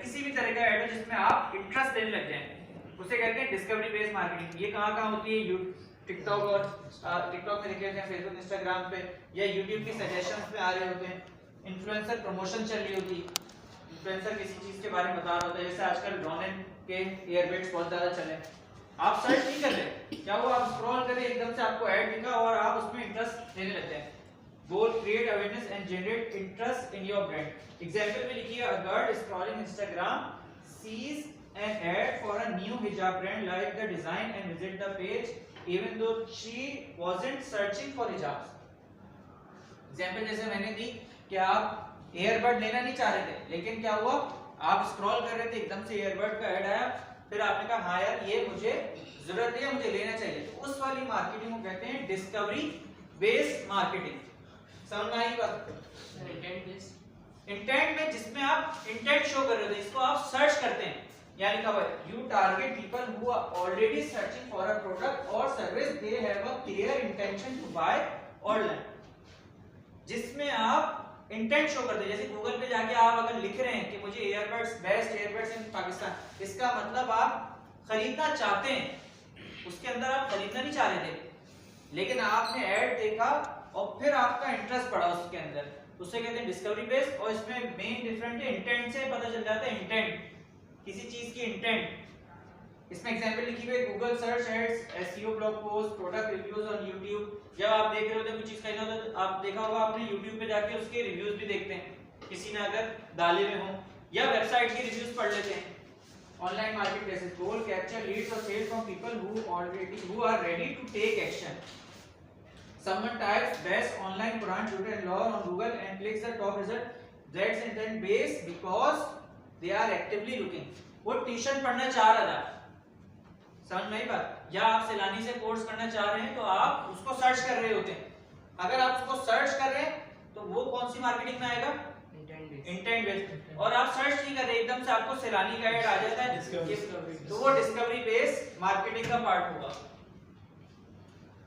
किसी भी तरह का ऐड हो जिसमें आप इंटरेस्ट लेने लग जाएं, उसे कहते हैं डिस्कवरी बेस्ड मार्केटिंग। ये कहाँ होती है? टिकटॉक और टिकटॉक में देख लेते हैं, फेसबुक इंस्टाग्राम पे या यूट्यूब की सजेशंस में आ रहे होते हैं, इन्फ्लुएंसर प्रमोशन चल रही होती है, इन्फ्लुएंसर किसी चीज के बारे में बता रहा होता है, जैसे आजकल रॉनेन के ईयरबड्स बहुत ज्यादा चले, आप सर्च नहीं कर रहे, क्या हुआ आप स्क्रॉल कर रहे एकदम से आपको ऐड दिखा और आप उसमें इंटरेस्ट लेने लगते हैं। Both create awareness and generate interest in your brand. Example में लिखिए, a girl scrolling Instagram sees an ad for a new hijab brand, like the design and visit the page even though she wasn't searching for hijabs। Example जैसे मैंने दी कि आप earbud लेना नहीं चाह रहे थे, लेकिन क्या हुआ आप स्क्रॉल कर रहे थे, एकदम से ईयरबड का ऐड आया, फिर आपने कहा हाँ यार ये मुझे जरूरत है, मुझे लेना चाहिए, तो उस वाली मार्केटिंग को कहते हैं डिस्कवरी बेस्ड मार्केटिंग। समझ में आई बात? इंटेंट में जिसमें आप इंटेंट शो कर रहे थे, इसको आप सर्च करते हैं, यहाँ लिखा हुआ है you target people who are already searching for a product और service, they have a clear intention to buy और लर्न। जिसमें आप इंटेंट शो करते हैं, जैसे गूगल पे जाके आप अगर लिख रहे हैं कि मुझे ईयरबड्स, बेस्ट ईयरबड्स इन पाकिस्तान, इसका मतलब आप खरीदना चाहते हैं, उसके अंदर आप खरीदना नहीं चाह रहे थे, लेकिन आपने ऐड देखा और फिर आपका इंटरेस्ट बढ़ा उसके अंदर, उसे कहते हैं डिस्कवरी बेस्ड। और इसमें मेन डिफरेंट है, इंटेंट से पता चल जाता है, इंटेंट किसी चीज की इंटेंट। इसमें एग्जांपल लिखी हुई है, Google search ads, SEO, blog post, product reviews on YouTube. जब आप देख रहे होते हैं कुछ चीज खरीदना होता है, आप देखा होगा आपने यूट्यूब पे जाके उसके रिव्यूज भी देखते हैं, किसी ने अगर डाले हुए हो, या वेबसाइट के रिव्यूज पढ़ लेते हैं। Online market places goal capture leads और sales from people who are ready to take action. Someone types best online Quran tutor and law on Google and clicks the top result. That's intent based because they are actively looking. वो tuition पढ़ना चाह रहा था, समझ में आई बात? या आप सैलानी से कोर्स करना चाह रहे हैं तो आप उसको सर्च कर रहे होते हैं। अगर आप उसको सर्च कर रहे हैं तो वो कौन सी मार्केटिंग में आएगा? Intent based. और आप सर्च नहीं कर रहे, एकदम से आपको सैलानी का ऐड आ जाता है, तो वो डिस्कवरी बेस्ड मार्केटिंग का पार्ट होगा।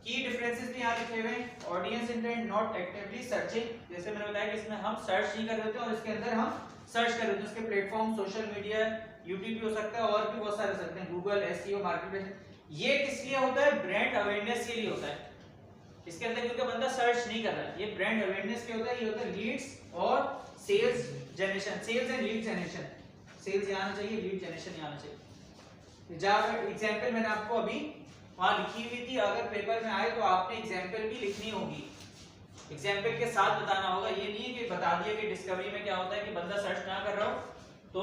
की डिफरेंसेस भी यहाँ लिखे हुए हैं, audience intent not actively searching, जैसे मैंने बताया कि इसमें हम सर्च नहीं कर रहे थे और इसके अंदर हम सर्च कर रहे थे। उसके प्लेटफॉर्म सोशल मीडिया, यूट्यूब भी हो सकता है और भी बहुत सारे हो सकते हैं, गूगल, एसईओ, मार्केटप्लेस। ये किस लिए होता है? ब्रांड अवेयरनेस के लिए होता है। इसके अंदर क्योंकि बंदा सर्च नहीं कर रहा है, ये ब्रांड अवेयरनेस के होता है। ये होता है लीड्स और sales generation, sales and lead generation. Sales यहाँ आना चाहिए, लीड जनरेशन यहाँ आना चाहिए। जहाँ एग्जांपल मैंने आपको अभी वहां लिखी हुई थी, अगर पेपर में आए तो आपने एग्जांपल भी लिखनी होगी, एग्जांपल के साथ बताना होगा। ये नहीं है कि बता दिया कि डिस्कवरी में क्या होता है कि बंदा सर्च ना कर रहा हो तो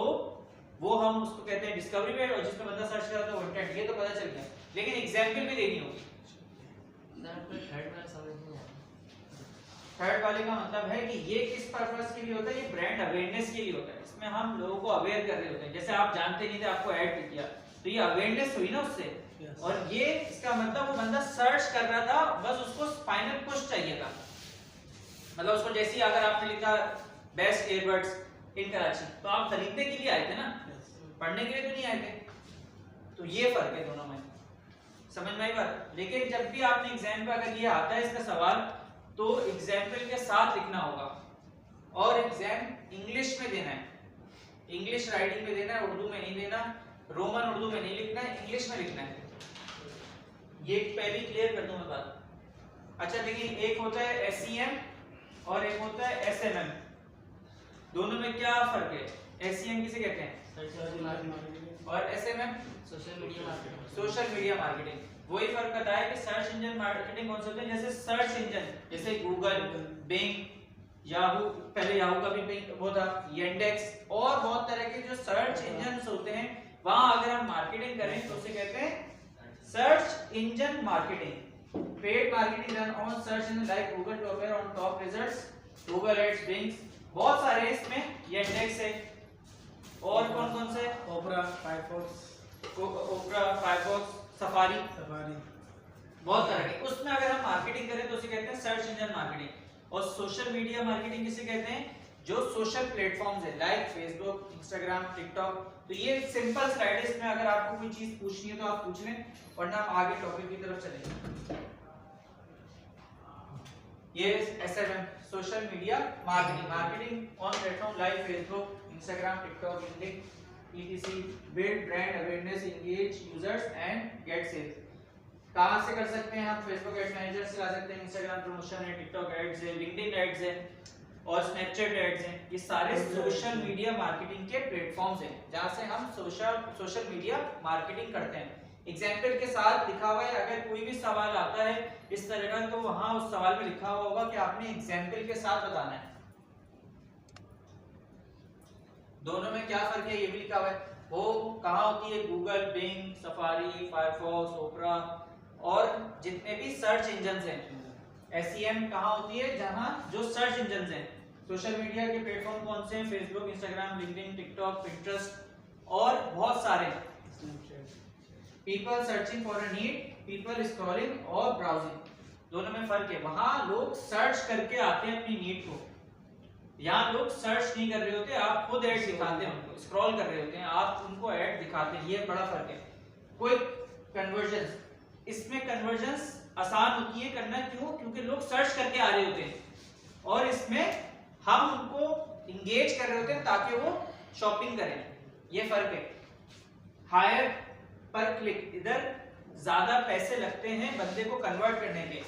वो हम उसको कहते हैं डिस्कवरी में, और जिसमें बंदा सर्च कर रहा था वो इंटेंट, ये तो पता चल गया, लेकिन एग्जांपल भी देनी होगी। थर्ड वाले का मतलब है कि ये किस पर्पस के लिए होता है? ये ब्रांड अवेयरनेस के लिए होता है। इसमें हम लोगों को अवेयर कर रहे होते हैं, जैसे आप जानते नहीं थे, आपको ऐड किया तो ये अवेयरनेस हुई ना उससे। और ये इसका मतलब वो बंदा सर्च कर रहा था, बस उसको फाइनल पुश चाहिए था, मतलब उसको जैसे ही अगर आपने लिखा बेस्ट ईयरबड्स इन कराची तो आप खरीदने के लिए आए थे ना, पढ़ने के लिए तो नहीं आए थे। तो ये फर्क है दोनों में, समझ में आई बात? लेकिन जब भी आपने एग्जाम पे अगर ये आता है इसका सवाल, तो एग्जाम्पल के साथ लिखना होगा और एग्जाम इंग्लिश में देना है, इंग्लिश राइटिंग में देना है, उर्दू में नहीं देना, रोमन उर्दू में नहीं लिखना है, इंग्लिश में लिखना है। ये पहले क्लियर कर दूं मैं बात। अच्छा देखिए, एक होता है एसईएम और एक होता है एसएमएम, दोनों में क्या फर्क है? एसईएम किसे कहते हैं और एसएमएम सोशल मीडिया मार्केटिंग। वही फर्क बताया कि सर्च इंजन मार्केटिंग कौन से होते हैं, जैसे सर्च इंजन, जैसे गूगल, बिंग, याहू, पहले याहू का भी बिंग वो था, येंडेक्स, और बहुत तरह के जो सर्च इंजन होते हैं, वहां अगर हम मार्केटिंग करें तो उसे कहते हैं search engine marketing. Paid marketing run on search engine like Google to appear on top results, Google ads, Bing, बहुत सारे इसमें, येंडेक्स है, और कौन से? ओपरा, फायरफॉक्स, सफारी, बहुत तरह के। उसमें अगर हम मार्केटिंग करें तो उसे कहते हैं सर्च इंजन मार्केटिंग। और सोशल मीडिया मार्केटिंग किसे कहते हैं? जो सोशल प्लेटफॉर्म्स है लाइक फेसबुक, इंस्टाग्राम, टिकटॉक। तो ये सिंपल स्लाइड है, इसमें अगर आपको कोई चीज पूछनी है तो आप पूछ लें, वरना हम आगे टॉपिक की तरफ चलेंगे। ये SMM social media marketing, marketing on platform like Facebook, Instagram, TikTok, LinkedIn, etc. Build brand awareness, engage users and get sales. कहाँ से कर सकते हैं हम? Facebook एड्स मैनेजर से ला सकते हैं, Instagram प्रमोशन है, TikTok एड्स है, LinkedIन एड्स है और Snapchat एड्स हैं। ये सारे सोशल मीडिया मार्केटिंग के प्लेटफॉर्म्स हैं जहाँ से हम सोशल मीडिया मार्केटिंग करते हैं। एग्जाम्पल के साथ लिखा हुआ है, अगर कोई भी सवाल आता है इस तरह का तो वहाँ उस सवाल में लिखा हुआ होगा कि आपने एग्जाम्पल के साथ बताना है। दोनों में क्या फर्क है ये भी लिखा हुआ है। वो कहाँ होती है? गूगल, बिंग, सफारी, फायरफॉक्स, ओपरा और जितने भी सर्च इंजन्स हैं। SEM कहाँ होती है? जहाँ जो सर्च इंजन्स हैं। सोशल मीडिया के प्लेटफॉर्म कौन से हैं? Facebook, Instagram, LinkedIn, TikTok, Pinterest और बहुत सारे। People searching for a need, people scrolling और ब्राउजिंग, दोनों में फर्क है। वहां लोग सर्च करके आते हैं अपनी नीड को, यहाँ लोग सर्च नहीं कर रहे होते, आप खुद ऐड दिखाते हैं उनको, स्क्रॉल कर रहे होते हैं, आप उनको ऐड दिखाते हैं। ये बड़ा फर्क है। कोई कन्वर्जन, इसमें कन्वर्जन आसान होती है करना, क्यों? क्योंकि लोग सर्च करके आ रहे होते हैं और इसमें हम उनको इंगेज कर रहे होते हैं ताकि वो शॉपिंग करें। ये फर्क है। हायर पर क्लिक, इधर ज्यादा पैसे लगते हैं बंदे को कन्वर्ट करने के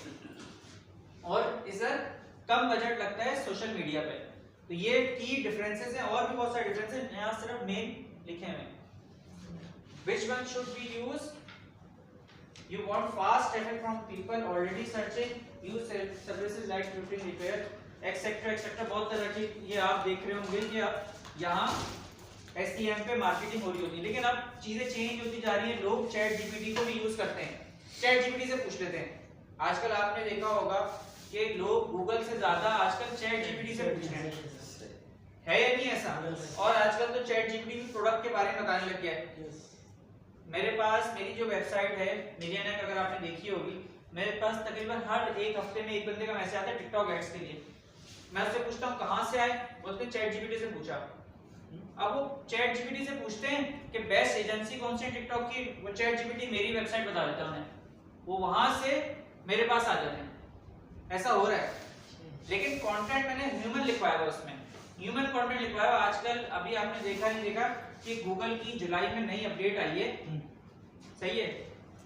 और इधर कम बजट लगता है सोशल मीडिया पे। तो ये की डिफरेंसेस हैं और भी बहुत सारे डिफरेंसेस हैं, यहाँ सिर्फ मेन लिखे हुए हैं। Which one should we use? You want fast traffic from people already searching, use services like tutoring, repair, etc. बहुत तरह की ये आप देख रहे होंगे कि आप यहाँ SEM पे मार्केटिंग हो रही होती है, लेकिन अब चीजें चेंज होती जा रही हैं। लोग चैट जीपीटी को भी यूज करते हैं, चैट जीपीटी से पूछ लेते हैं। आजकल आपने देखा होगा कि लोग गूगल से ज्यादा आजकल चैट जीपीटी से पूछ रहे हैं, है या नहीं ऐसा? और आजकल तो चैट जीपीटी भी प्रोडक्ट के बारे में बताने लग गया है। मेरे पास मेरी जो वेबसाइट है मिलियनेक, अगर आपने देखी होगी, मेरे पास तकरीबन हर एक हफ्ते में एक बंदे का मैसेज आता है टिकटॉक एड्स के लिए। मैं उससे पूछता हूँ कहाँ से आए, बोलते हैं चैट जीपीटी से पूछा। अब वो चैट जीपीटी से पूछते हैं कि बेस्ट एजेंसी कौन सी है टिकटॉक की, वो चैट जीपीटी मेरी वेबसाइट बता देता है उन्हें, वो वहां से मेरे पास आ जाते हैं। ऐसा हो रहा है, लेकिन कंटेंट मैंने ह्यूमन लिखवाया हुआ, उसमें ह्यूमन कंटेंट लिखवाया हुआ। आजकल अभी आपने देखा नहीं देखा कि गूगल की जुलाई में नई अपडेट आई है, सही है,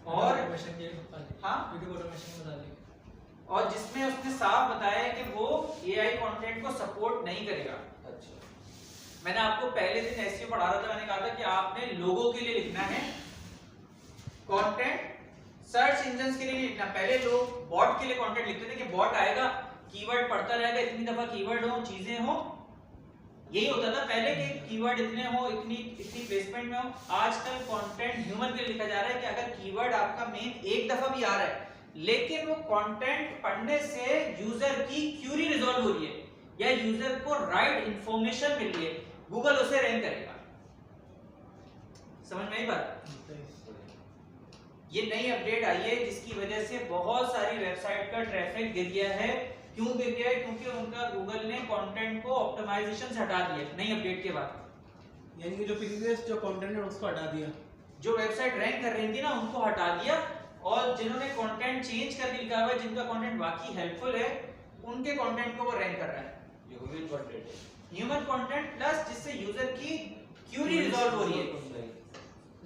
और हाँ और जिसमें उसने साफ बताया है कि वो एआई कंटेंट को सपोर्ट नहीं करेगा। मैंने आपको पहले दिन एसईओ पढ़ा रहा था, मैंने कहा था कि आपने लोगों के लिए लिखना है कंटेंट, सर्च इंजन्स के लिए नहीं लिखना। पहले लोग बॉट के लिए कंटेंट लिखते थे कि बॉट आएगा, कीवर्ड पढ़ता रहेगा, इतनी दफा कीवर्ड हो, चीजें हो, यही होता था पहले कि कीवर्ड इतने हो, इतनी प्लेसमेंट में हो। आजकल कंटेंट ह्यूमन के लिए लिखा जा रहा है कि अगर कीवर्ड आपका मेन एक दफा भी आ रहा है, लेकिन वो कंटेंट पढ़ने से यूजर की क्यूरी रिजॉल्व हो रही है या यूजर को राइट इंफॉर्मेशन मिल रही है, गूगल उसे रैंक करेगा। समझ में आई बात? ये नई अपडेट आई है जिसकी वजह से बहुत सारी वेबसाइट का ट्रैफिक गिर गया है। क्यों गिर गया है? क्योंकि उनका गूगल ने कंटेंट को ऑप्टिमाइजेशन से हटा दिया नई अपडेट के बाद। यानी कि जो प्रीवियस जो कंटेंट है उसको हटा दिया, जो वेबसाइट रैंक कर रही थी ना उनको हटा दिया, और जिन्होंने कंटेंट चेंज करके लिखा हुआ है, जिनका कंटेंट वाकई हेल्पफुल है, उनके कंटेंट को वो रैंक कर रहा है। ह्यूमन कंटेंट प्लस जिससे यूजर की क्यूरी रिजॉल्व हो रही है,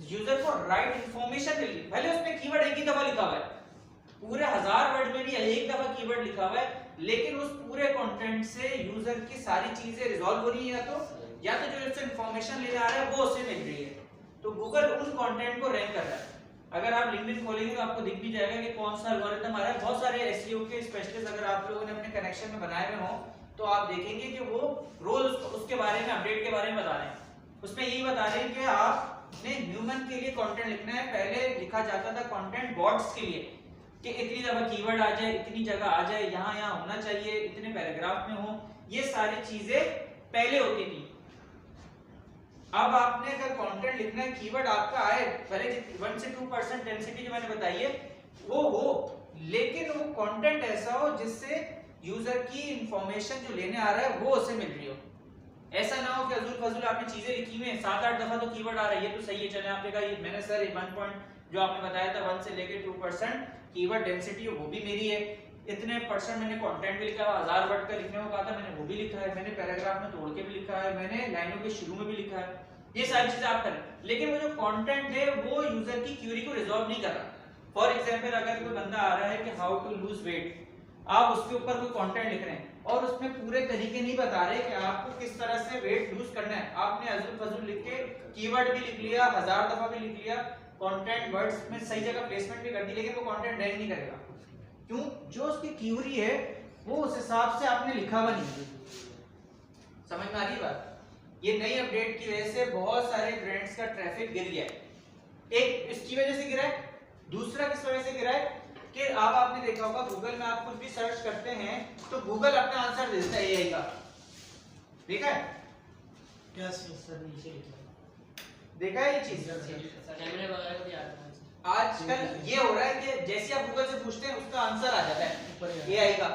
यूजर को राइट इंफॉर्मेशन मिल रही है। भले उसमें कीवर्ड एक ही दफा लिखा हुआ है, पूरे 1000 वर्ड में भी एक दफा कीवर्ड लिखा हुआ है, लेकिन उस पूरे कंटेंट से यूजर की सारी चीजें रिजॉल्व हो रही है, या तो जो उससे इंफॉर्मेशन लेने आ रहा है वो उसे मिल रही है। तो गूगल उन कंटेंट को रैंक कर रहा है। अगर आप लिंक्डइन खोलेंगे तो आपको दिख भी जाएगा कि कौन सा एल्गोरिथम आ रहा है। बहुत सारे एसईओ के स्पेशलिस्ट अगर आप लोगों ने अपने कनेक्शन में बनाए हुए हो तो आप देखेंगे कि वो रोज उसके बारे में, अपडेट के बारे में बता रहे हैं। उसमें यही बता रहे हैं कि आपने ह्यूमन के लिए कंटेंट लिखना है। पहले लिखा जाता था कंटेंट बॉट्स के लिए कि इतनी दफा कीवर्ड आ जाए, इतनी जगह आ जाए, यहाँ होना चाहिए, इतने पैराग्राफ में हो, ये सारी चीजें पहले होती थी। अब आपने अगर कंटेंट लिखना है, कीवर्ड आपका आए, भले 1 से 2% डेंसिटी जो मैंने बताई है वो हो, लेकिन वो कंटेंट ऐसा हो जिससे यूजर की इंफॉर्मेशन जो लेने आ रहा है वो उसे मिल रही हो। ऐसा ना हो कि अजूल फजूल आपने चीजें लिखी हुई हैं, 7-8 दफा तो कीवर्ड आ रही है, तो सही है, चले आपने कहा मैंने सर 1 पॉइंट जो आपने बताया था 1 से लेके 2% कीवर्ड डेंसिटी वो भी मेरी है, इतने परसेंट मैंने कंटेंट भी लिखा है, 1000 वर्ड का लिखने को कहा था मैंने वो भी लिखा है, मैंने पैराग्राफ में तोड़ के भी लिखा है, मैंने लाइनों के शुरू में भी लिखा है, ये सारी चीजें आप करें। लेकिन वो जो कंटेंट है वो यूजर की क्वेरी को रिजॉल्व नहीं कर रहा। फॉर एग्जांपल अगर कोई बंदा आ रहा है कि हाउ टू लूज वेट, आप उसके ऊपर कोई कंटेंट लिख रहे हैं और उसमें पूरे तरीके नहीं बता रहे कि आपको किस तरह से वेट लूज करना है, आपने अज़ुल फज़ुल लिख के कीवर्ड भी लिख लिया, 1000 दफा भी लिख लिया, कंटेंट वर्ड्स में सही जगह प्लेसमेंट भी कर दी, लेकिन वो कंटेंट रैंक नहीं करेगा। क्यों? जो उसकी क्वेरी है वो उस हिसाब से आपने लिखा हुआ नहीं। समझ में आ रही बात? ये नई अपडेट की वजह से बहुत सारे ब्रांड्स का ट्रैफिक गिर गया है। एक इसकी वजह से गिरा है, दूसरा किस वजह से गिरा है कि आपने देखा होगा गूगल में आप कुछ भी सर्च करते हैं तो गूगल अपना आंसर दे देता है एआई का। देखा है? यस सर, नीचे लिखा देखा है ये चीज? कैमरे वगैरह को भी आता है। आजकल ये हो रहा है कि जैसे आप गूगल से पूछते हैं उसका आंसर आ जाता है एआई का।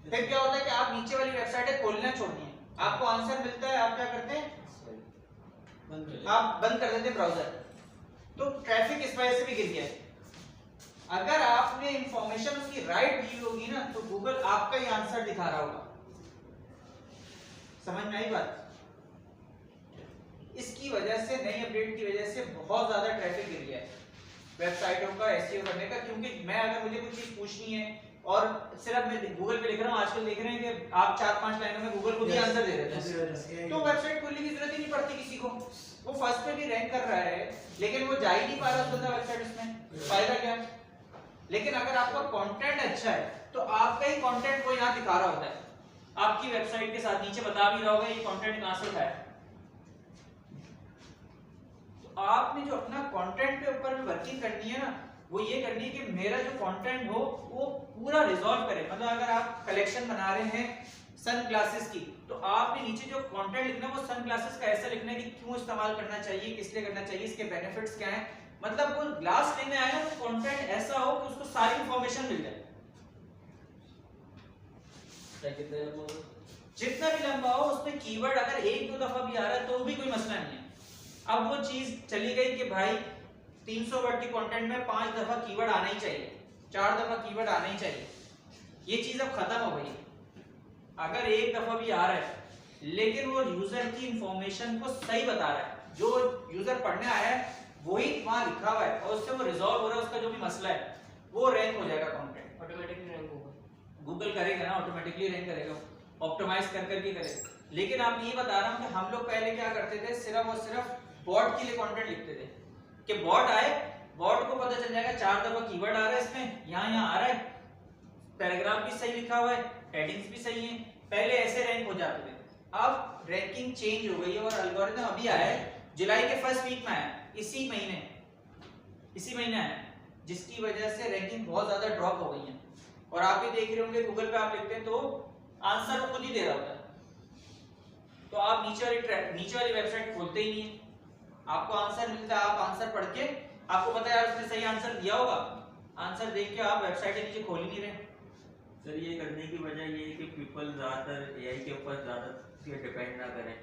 फिर क्या होता है कि आप नीचे वाली वेबसाइट खोलना छोड़नी है, आपको आंसर मिलता है, आप क्या करते हैं? आप बंद कर देते हैं ब्राउजर। तो ट्रैफिक इस वजह से भी गिर गया है। अगर आपने इंफॉर्मेशन उसकी राइट दी होगी ना तो गूगल आपका ही आंसर दिखा रहा होगा। समझ में आई बात? इसकी वजह से नई अपडेट की वजह से बहुत ज्यादा ट्रैफिक गिर गया है वेबसाइटों का एसईओ करने का। क्योंकि मैं अगर मुझे कोई चीज पूछनी है और सिर्फ मैं गूगल पे लिख रहा हूँ, आजकल देख रहे हैं कि आप 4-5 लाइनों में गूगल खुद ही आंसर दे देता है, तो वेबसाइट खोलने की जरूरत ही नहीं पड़ती किसी को। वो फर्स्ट पे भी रैंक कर रहा है लेकिन वो जा ही नहीं पा रहा बंदा वेबसाइट, उसमें फायदा क्या? लेकिन अगर आपका कंटेंट अच्छा है तो आपका ही कंटेंट कोई यहाँ दिखा रहा होता है, आपकी वेबसाइट के साथ नीचे बता भी रहा होगा ये कंटेंट कहाँ से उठाया। तो आपने जो अपना कंटेंट के ऊपर वर्किंग करनी है ना, वो ये करनी है कि मेरा जो कंटेंट हो वो पूरा रिजॉल्व करे। मतलब अगर आप कलेक्शन बना रहे हैं सन ग्लासेस की तो आपने नीचे जो कंटेंट लिखना है वो सन ग्लासेस का ऐसा लिखना है कि क्यों इस्तेमाल करना चाहिए, किस लिए करना चाहिए, इसके बेनिफिट्स क्या हैं। मतलब वो ग्लास लेने आया ना तो कंटेंट ऐसा हो कि उसको सारी इंफॉर्मेशन मिल जाए। जितना भी लंबा हो उसमें कीवर्ड अगर 1-2 दफा भी आ रहा है तो भी कोई मसला नहीं है। अब वो चीज चली गई कि भाई 300 वर्ड की कंटेंट में 5 दफा कीवर्ड आना ही चाहिए, 4 दफा कीवर्ड आना ही चाहिए, ये चीज अब खत्म हो गई। अगर 1 दफा भी आ रहा है लेकिन वो यूजर की इंफॉर्मेशन को सही बता रहा है, जो यूजर पढ़ने आया है वही वहां लिखा हुआ है और उससे वो रिजॉल्व हो रहा है, उसका जो भी मसला है वो रैंक हो जाएगा, कंटेंट ऑटोमेटिकली रैंक होगा। गूगल करेगा ना, ऑटोमेटिकली रैंक करेगा, ऑप्टिमाइज कर करके करेगा। लेकिन आप ये बता रहा हूं कि हम लोग पहले क्या करते थे, सिर्फ और सिर्फ बॉट के लिए कंटेंट लिखते थे कि बॉट आए, बॉट को पता चल जाएगा 4 दफा कीवर्ड आ रहा है इसमें, यहाँ आ रहा है, पैराग्राफ भी सही लिखा हुआ है, हेडिंग्स भी सही हैं। पहले ऐसे रैंक हो जाते थे। अब रैंकिंग चेंज हो गई है और एल्गोरिथम अभी आया है, जुलाई के फर्स्ट वीक में आया, इसी महीने आया, जिसकी वजह से रैंकिंग बहुत ज्यादा ड्रॉप हो गई है। और आप भी देख रहे होंगे गूगल पे आप लिखते हैं तो आंसर वो खुद ही दे रहा होता है, तो आप नीचे वाली वेबसाइट खोलते ही नहीं है, आपको आंसर मिलता है, आप आंसर पढ़ के आपको पता है यार उसने सही आंसर दिया होगा, आंसर देख के आप वेबसाइट के नीचे खोल ही नहीं रहे। सर ये करने की वजह ये है कि पीपल ज्यादातर एआई के ऊपर ज्यादा डिपेंड ना करें।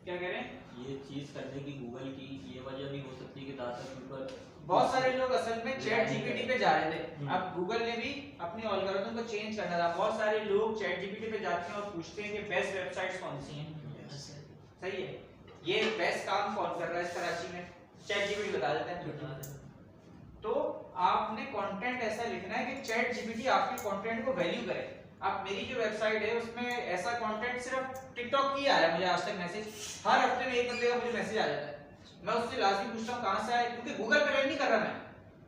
क्या कह रहे हैं? ये चीज करने की गूगल की ये वजह भी हो सकती है कि ज्यादातर पीपल, बहुत सारे लोग असल में चैट जीपीटी पे जा रहे थे। अब गूगल ने भी अपनी एल्गोरिथम को चेंज करना था, बहुत सारे लोग चैट जीपीटी पे जाते हैं और पूछते हैं कि बेस्ट वेबसाइट्स कौन सी हैं। सही है, ये बेस्ट काम कौन कर रहा है इस कराची में, चैट जीपीटी बता देता है। तो आपने कंटेंट ऐसा लिखना है कि चैट जीपीटी आपके कंटेंट को वैल्यू करे। अब मेरी जो वेबसाइट है उसमें ऐसा कंटेंट सिर्फ टिकटॉक की आया है मुझे आज तक मैसेज, हर हफ्ते में एक बंदे का मुझे मैसेज आ जाता है, मैं उससे लाजमी पूछता हूँ कहाँ से आया, क्योंकि गूगल पे रैंक नहीं कर रहा,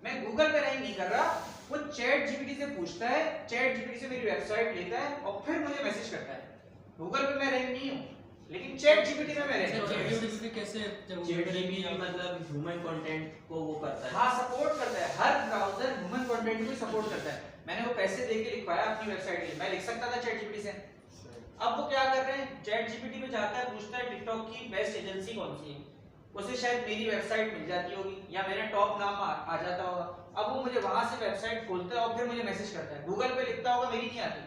मैं गूगल पे रैंक नहीं कर रहा, वो चैट जीपीटी से पूछता है, चैट जीपीटी से मेरी वेबसाइट लेता है और फिर मुझे मैसेज करता है। गूगल पे मैं रैंक नहीं हूँ लेकिन चैट जीपीटी में मैं रैंक हूँ। चैट जीपीटी कैसे चैट जीपीटी मतलब ह्यूमन कंटेंट को वो करता है, हाँ सपोर्ट करता है, हर ब्राउज़र ह्यूमन कंटेंट को सपोर्ट करता है। मैंने वो पैसे दे के लिखवाया अपनी वेबसाइट के लिए, मैं लिख सकता था चैट जीपीटी से। अब वो क्या कर रहे हैं, चैट जीपीटी पे जाता है, पूछता है टिकटॉक की बेस्ट एजेंसी कौन सी है, उसे शायद मेरी वेबसाइट मिल जाती होगी या मेरा टॉप नाम आ जाता होगा। अब वो मुझे वहां से वेबसाइट खोलता है और फिर मुझे मैसेज करता है, गूगल पे लिखता होगा मेरी नहीं आती।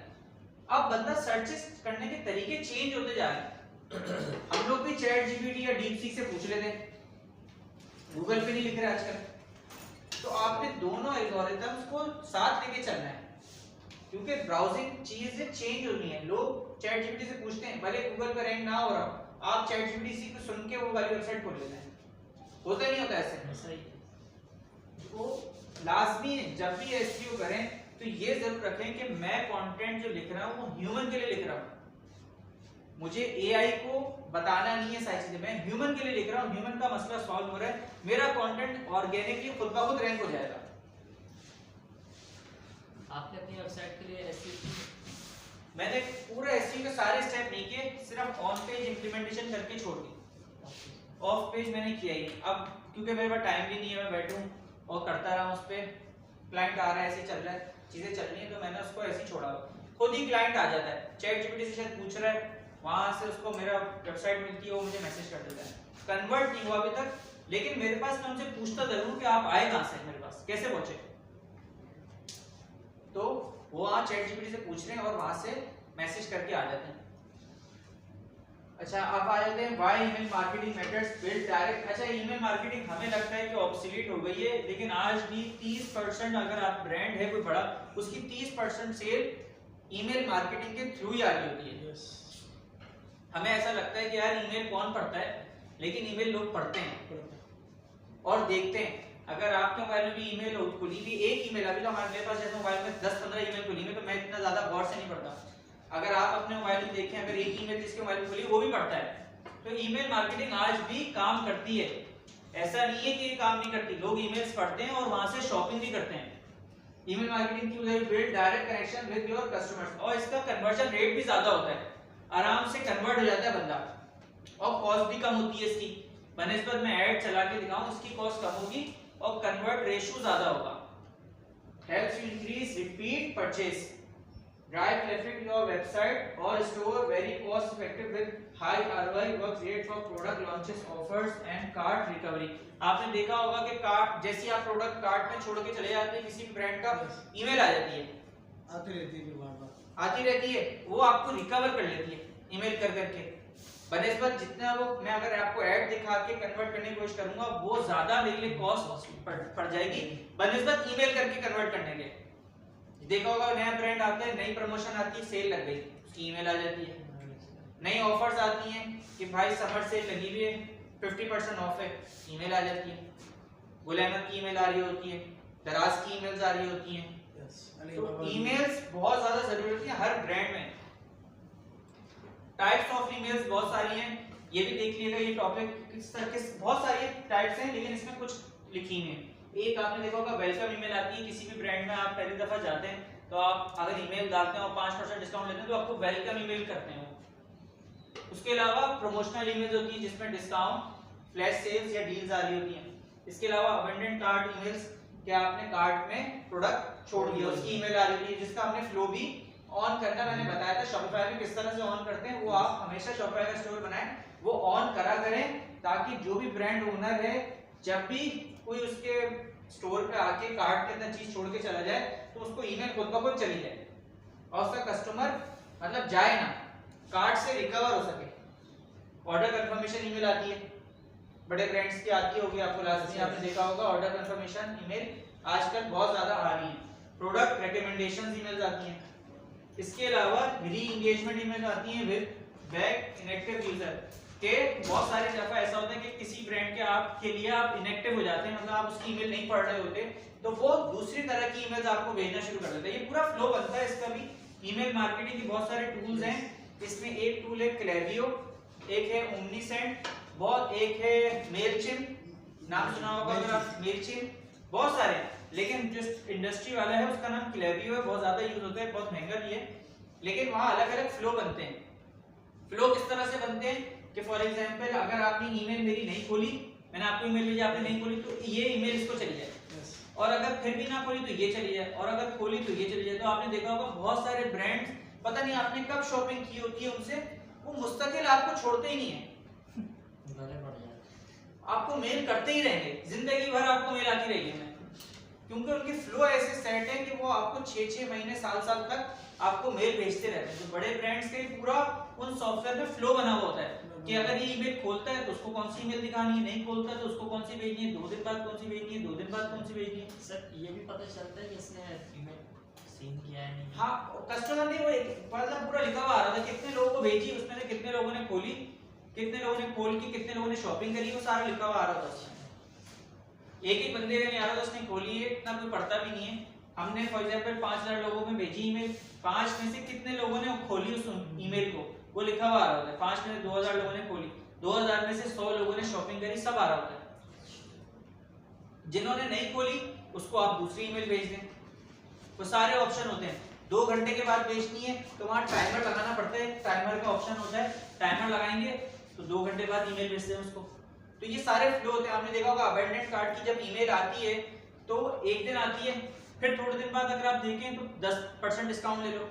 अब बंदा सर्चेस करने के तरीके चेंज होते जा रहे हैं। हम लोग भी चैट जीपीटी या डीपसीक से पूछ लेते हैं, गूगल पे नहीं लिख रहे आजकल। तो आपने दोनों एल्गोरिथम्स को साथ लेके चलना है। क्योंकि ब्राउजिंग चीजें चेंज होनी है। लोग चैट जीपीटी से पूछते हैं, भले गूगल पर रैंक ना हो रहा हो, आप चैट जीपीटी को सुन के वो वाली वेबसाइट खोल लेते हैं। होता नहीं होता ऐसे? ऐसा ही तो लाजमी है जब भी एसईओ करें तो ये जरूर रखें कि मैं कंटेंट जो लिख रहा हूं वो ह्यूमन के लिए लिख रहा हूं। मुझे एआई को बताना नहीं है सारी चीजें, मैं ह्यूमन के लिए लिख रहा हूं, ह्यूमन का मसला सॉल्व हो रहा है, मेरा कंटेंट ऑर्गेनिकली खुद ब खुद रैंक हो जाएगा। आपने अपनी वेबसाइट के लिए एसईओ मैंने पूरा एसईओ के सारे स्टेप नहीं किए, सिर्फ ऑन पेज इंप्लीमेंटेशन करके छोड़ दी। ऑफ पेज मैंने किया ही नहीं। अब क्योंकि मेरे पास टाइम भी नहीं है, मैं बैठूं और करता रहा उस पे, क्लाइंट आ रहा है, ऐसे चल रहा है, चीजें चल रही हैं, तो मैंने उसको ऐसे ही छोड़ा। खुद ही क्लाइंट आ जाता है, चैट जीपीटी से शायद पूछ रहा है, वहां से उसको मेरा वेबसाइट मिलती है, वो मुझे मैसेज कर देता है। कन्वर्ट नहीं हुआ अभी तक, लेकिन मेरे पास, मैं उनसे पूछता जरूर कि आप आए कहां से, मेरे पास कैसे पहुंचे। तो वो वहां चैट जीपीटी से पूछ रहे हैं और वहां से मैसेज करके आ जाते हैं। अच्छा, अब आ जाते हैं why email marketing methods build direct. अच्छा, ईमेल मार्केटिंग हमें लगता है कि ऑब्सोलीट हो गई है, लेकिन आज भी 30% अगर आप ब्रांड है कोई बड़ा, उसकी 30% सेल ईमेल मार्केटिंग के थ्रू ही आ रही होती है। यस हमें ऐसा लगता है कि यार ईमेल कौन पढ़ता है, लेकिन ईमेल लोग पढ़ते हैं और देखते हैं। अगर आपके मोबाइल में भी ईमेल खुली भी, एक ईमेल, अभी तो हमारे पास जैसे मोबाइल में 10-15 ईमेल खुली है, तो मैं इतना ज्यादा गौर से नहीं पढ़ता। अगर आप अपने मोबाइल में देखें, अगर एक ईमेल जिसके मोबाइल में खुली वो भी पढ़ता है। तो ईमेल मार्केटिंग आज भी काम करती है, ऐसा नहीं है कि ये काम नहीं करती। लोग ईमेल्स पढ़ते हैं और वहां से शॉपिंग भी करते हैं। ईमेल मार्केटिंग की वजह से build direct connection with your customers, और इसका कन्वर्जन रेट भी ज्यादा होता है, आराम से कन्वर्ट हो जाता है बंदा, और कॉस्ट भी कम होती है इसकी। बनस्पत में ऐड चला के दिखाऊं, इसकी कॉस्ट कम होगी और कन्वर्ट रेशियो ज्यादा होगा। Helps you increase repeat purchase, drive traffic to your website or store, very cost effective with high ROI, works great for product launches, offers and cart recovery। आपने देखा होगा कि कार्ट, जैसे आप प्रोडक्ट कार्ट में छोड़ के चले जाते हैं, किसी भी ब्रांड का ईमेल आ जाती है, आती रहती है बार-बार आती रहती है, वो आपको रिकवर कर लेती है ईमेल कर करके। बनस्पत जितना वो, मैं अगर आपको ऐड दिखा के कन्वर्ट करने की कोशिश करूंगा, वो ज्यादा मेरे लिए कॉस्ट पड़ जाएगी बनस्पत ईमेल करके कन्वर्ट करने के। देखा होगा नया ब्रांड आता है, नई प्रमोशन आती है, सेल लग गई, उसकी ईमेल आ जाती है। नई ऑफर्स आती हैं कि भाई समर सेल लगी हुई है, 50% ऑफ है, ईमेल आ जाती है। गुलैमत की ईमेल आ रही होती है, दराज की ईमेल्स आ रही होती हैं। तो ईमेल्स बहुत ज्यादा जरूरी होती है हर ब्रांड में। टाइप्स ऑफ ईमेल्स बहुत सारी हैं, ये भी देख लीजिएगा, ये टॉपिक किस तरह के बहुत सारी टाइप्स हैं, लेकिन इसमें कुछ लिखी हैं। एक आपने देखा होगा वेलकम ईमेल आती है, किसी भी ब्रांड में आप पहली दफा जाते हैं तो आप अगर ईमेल डालते हैं और 5% डिस्काउंट लेते हैं तो आपको वेलकम ईमेल करते हैं। उसके अलावा प्रमोशनल ईमेल्स होती है जिसमें डिस्काउंट, फ्लैश सेल्स या डील्स आ रही होती हैं। इसके अलावा अबंडेंट कार्ट ईमेल्स, क्या आपने कार्ट में प्रोडक्ट छोड़ दिया, उसकी ईमेल आ रही है, जिसका हमने फ्लो भी ऑन करना मैंने बताया था शॉपिफाई में किस तरह से ऑन करते हैं, वो आप हमेशा शॉपिफाई का स्टोर बनाएं, वो ऑन करा करें, ताकि जो भी ब्रांड ओनर है जब भी कोई उसके स्टोर पे आके कार्ट के अंदर चीज छोड़ के चला जाए तो उसको ईमेल खुद ब खुद चली जाए और उसका कस्टमर मतलब जाए ना, कार्ट से रिकवर हो सके। ऑर्डर कंफर्मेशन ईमेल आती है, बड़े ब्रांड्स की आती होगी आपको, लाजमी आपने देखा होगा ऑर्डर कंफर्मेशन ईमेल आजकल बहुत ज्यादा आ रही है। प्रोडक्ट रिकमेंडेशंस ईमेल्स आती हैं। इसके अलावा री एंगेजमेंट ईमेल आती हैं विद बैक इनएक्टिव यूजर के। बहुत सारे दफा ऐसा होता है कि किसी ब्रांड के आपके लिए आप इनएक्टिव हो जाते हैं, मतलब आप उसकी ईमेल नहीं पढ़ रहे होते, तो वो दूसरी तरह की ईमेल्स आपको भेजना शुरू कर देता है। ये पूरा फ्लो बनता है इसका भी। ईमेल मार्केटिंग के बहुत सारे टूल्स हैं, इसमें एक टूल है क्लेवियो, एक है ओमनीसेंट, बहुत एक है मेलचिम्प, नाम सुना होगा अगर आप, मेलचिम्प, बहुत सारे, लेकिन जो इंडस्ट्री वाला है उसका नाम क्लेवियो है, बहुत ज्यादा यूज होता है, बहुत महंगा भी है, लेकिन वहां अलग अलग फ्लो बनते हैं। फ्लो किस तरह से बनते हैं कि फॉर एग्जांपल अगर आपने ईमेल मेरी नहीं खोली, मैंने आपको ईमेल भेजी, आपने नहीं खोली, तो ये ईमेल इसको चली जाए, और अगर फिर भी ना खोली तो ये चली जाए, और अगर खोली तो ये चली जाए। तो आपने देखा होगा बहुत सारे ब्रांड्स, पता नहीं आपने कब शॉपिंग की होती है उनसे, वो मुस्तकिल आपको छोड़ते ही नहीं है, आपको मेल करते ही रहेंगे, जिंदगी भर आपको मेल आती रहेगी, क्योंकि उनकी फ्लो ऐसे सेट है कि वो आपको 6-6 महीने साल तक आपको मेल भेजते रहते हैं। तो बड़े ब्रांड्स के पूरा उन सॉफ्टवेयर में फ्लो बना हुआ होता है कि अगर ये ईमेल खोलता है तो उसको कौन सी ईमेल दिखानी है, नहीं खोलता है तो उसको कौन सी भेजनी है, 2 दिन बाद कौन सी भेजनी है, 2 दिन बाद कौन सी भेजनी है। सर ये भी पता चलता है कि इसने ईमेल सीन किया है नहीं। हाँ कस्टमर ने वो मतलब पूरा लिखा हुआ आ रहा था कितने लोगों को भेजी, उसमें से कितने लोगों ने खोली, कितने लोगों ने खोल की, कितने लोगों ने शॉपिंग करी, वो सारा लिखा हुआ आ रहा था उसमें। एक एक बंदे का नहीं आ रहा था, उसने खोली है, इतना कोई पढ़ता भी नहीं है। हमने फॉर एग्जांपल 5000 लोगों में भेजी ईमेल, 5 में से कितने लोगों ने खोली उस ईमेल को, वो लिखा हुआ आ रहा था। 5 में से 2000 लोगों ने खोली, 2000 में से 100 लोगों ने शॉपिंग करी, सब आ रहा होता है। जिन्होंने नहीं खोली उसको आप दूसरी ईमेल भेज दें, वो सारे ऑप्शन होते हैं। 2 घंटे के बाद भेजनी है तो वहां टाइमर लगाना पड़ता है, टाइमर का ऑप्शन होता है, टाइमर लगाएंगे तो 2 घंटे बाद ईमेल भेजते हैं उसको। तो ये सारे फ्लो होते हैं। आपने देखा होगा अबंडेंट कार्ड की जब ईमेल आती है तो एक दिन आती है, फिर थोड़े दिन बाद अगर आप देखें तो 10% डिस्काउंट ले लो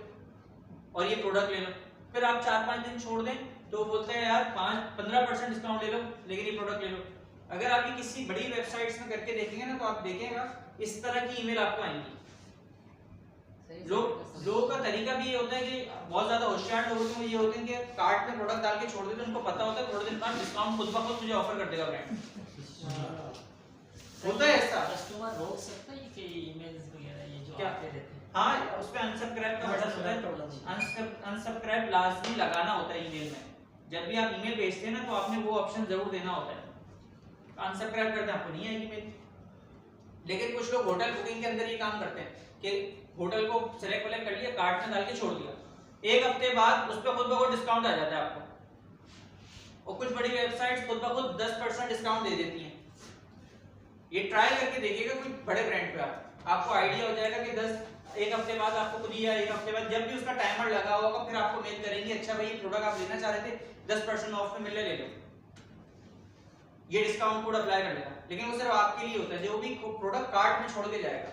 और ये प्रोडक्ट ले लो। फिर आप 4-5 दिन छोड़ दें तो बोलते हैं यार 5-15% डिस्काउंट ले लो लेकिन ये प्रोडक्ट ले लो। अगर आप ये किसी बड़ी वेबसाइट्स में करके देखेंगे ना तो आप देखेंगे इस तरह की ईमेल आपको आएंगी। लोगों का तरीका भी ये होता है कि बहुत ज्यादा होशियार लोग होते हैं, ये होते हैं कि कार्ट में प्रोडक्ट डाल के छोड़ देते हैं, उनको पता होता है थोड़े दिन बाद डिस्काउंट खुद ब खुद मुझे ऑफर कर देगा ब्रांड। होता है ऐसा। कस्टमर रोक सकता है कि ईमेल्स वगैरह ये जो क्या? आते रहते हैं। हाँ उस पे अनसब्सक्राइब का बटन होता है, अनसब्सक्राइब लाजमी लगाना होता है ईमेल में। जब भी आप ईमेल भेजते हैं ना तो आपने वो ऑप्शन जरूर देना होता है। अनसब्सक्राइब करते हैं आपको नहीं आएगी मेल। लेकिन कुछ लोग होटल बुकिंग के अंदर ये काम करते हैं कि होटल को सेलेक्ट कर लिया, कार्ट में डाल के छोड़ दिया, एक हफ्ते बाद उस पर खुद ब खुद डिस्काउंट आ जाता है आपको। और कुछ बड़ी वेबसाइट्स खुद ब खुद 10% डिस्काउंट दे देती हैं। ये ट्राई करके देखिएगा कोई बड़े ब्रांड पे, आपको आइडिया हो जाएगा कि एक हफ्ते बाद आपको खुद या एक हफ्ते बाद जब भी उसका टाइमर लगा होगा फिर आपको मेल करेंगे, अच्छा भाई ये प्रोडक्ट आप लेना चाह रहे थे 10% ऑफ में मिल ले लो, ये डिस्काउंट कोड अप्लाई कर लेना। लेकिन वो सिर्फ आपके लिए होता है, जो भी प्रोडक्ट कार्ट में छोड़ के जाएगा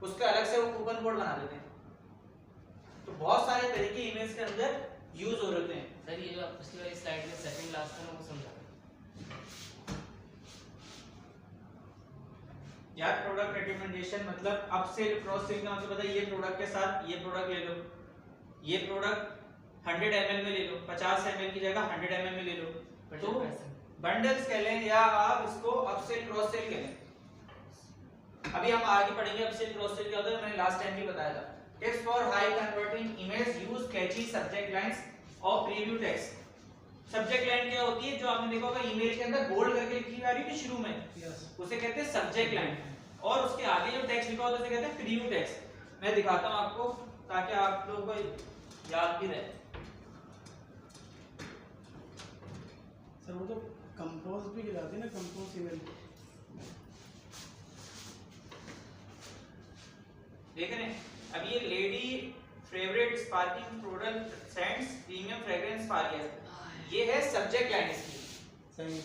उसका अलग से वो कूपन कोड बना देते हैं। तो बहुत सारे तरीके ईमेल्स के अंदर यूज हो रहे हैं। सर ये जो आप पिछली वाली स्लाइड में सेकंड लास्ट में वो समझा यार प्रोडक्ट रिकमेंडेशन मतलब अप सेल क्रॉस सेल का मतलब पता है, ये प्रोडक्ट के साथ ये प्रोडक्ट ले लो, ये प्रोडक्ट 100 ml में ले लो, 50 ml की जगह 100 ml में ले लो, तो बंडल्स कह लें या आप इसको अप सेल क्रॉस सेल कह लें। अभी हम आगे पढ़ेंगे अप सेल क्रॉस सेल क्या होता है, मैंने लास्ट टाइम भी बताया था। Tips for high converting image, use catchy subject lines और प्रीव्यू टेक्स्ट। सब्जेक्ट लाइन क्या होती है, जो आपने देखा होगा ईमेल के अंदर बोल्ड करके लिखी आ रही है शुरू में, उसे कहते हैं सब्जेक्ट लाइन, और उसके आगे जो टेक्स्ट लिखा होता है उसे कहते हैं प्रीव्यू टेक्स्ट। मैं दिखाता हूं आपको ताकि आप लोगों को याद भी रहे। सर वो तो कंपोज भी गिराते हैं ना, कंपोज ईमेल देख रहे हैं। अब ये lady favourite sparking floral scents premium fragrance फारियस, ये है सब्जेक्ट लाइन इसकी, सही,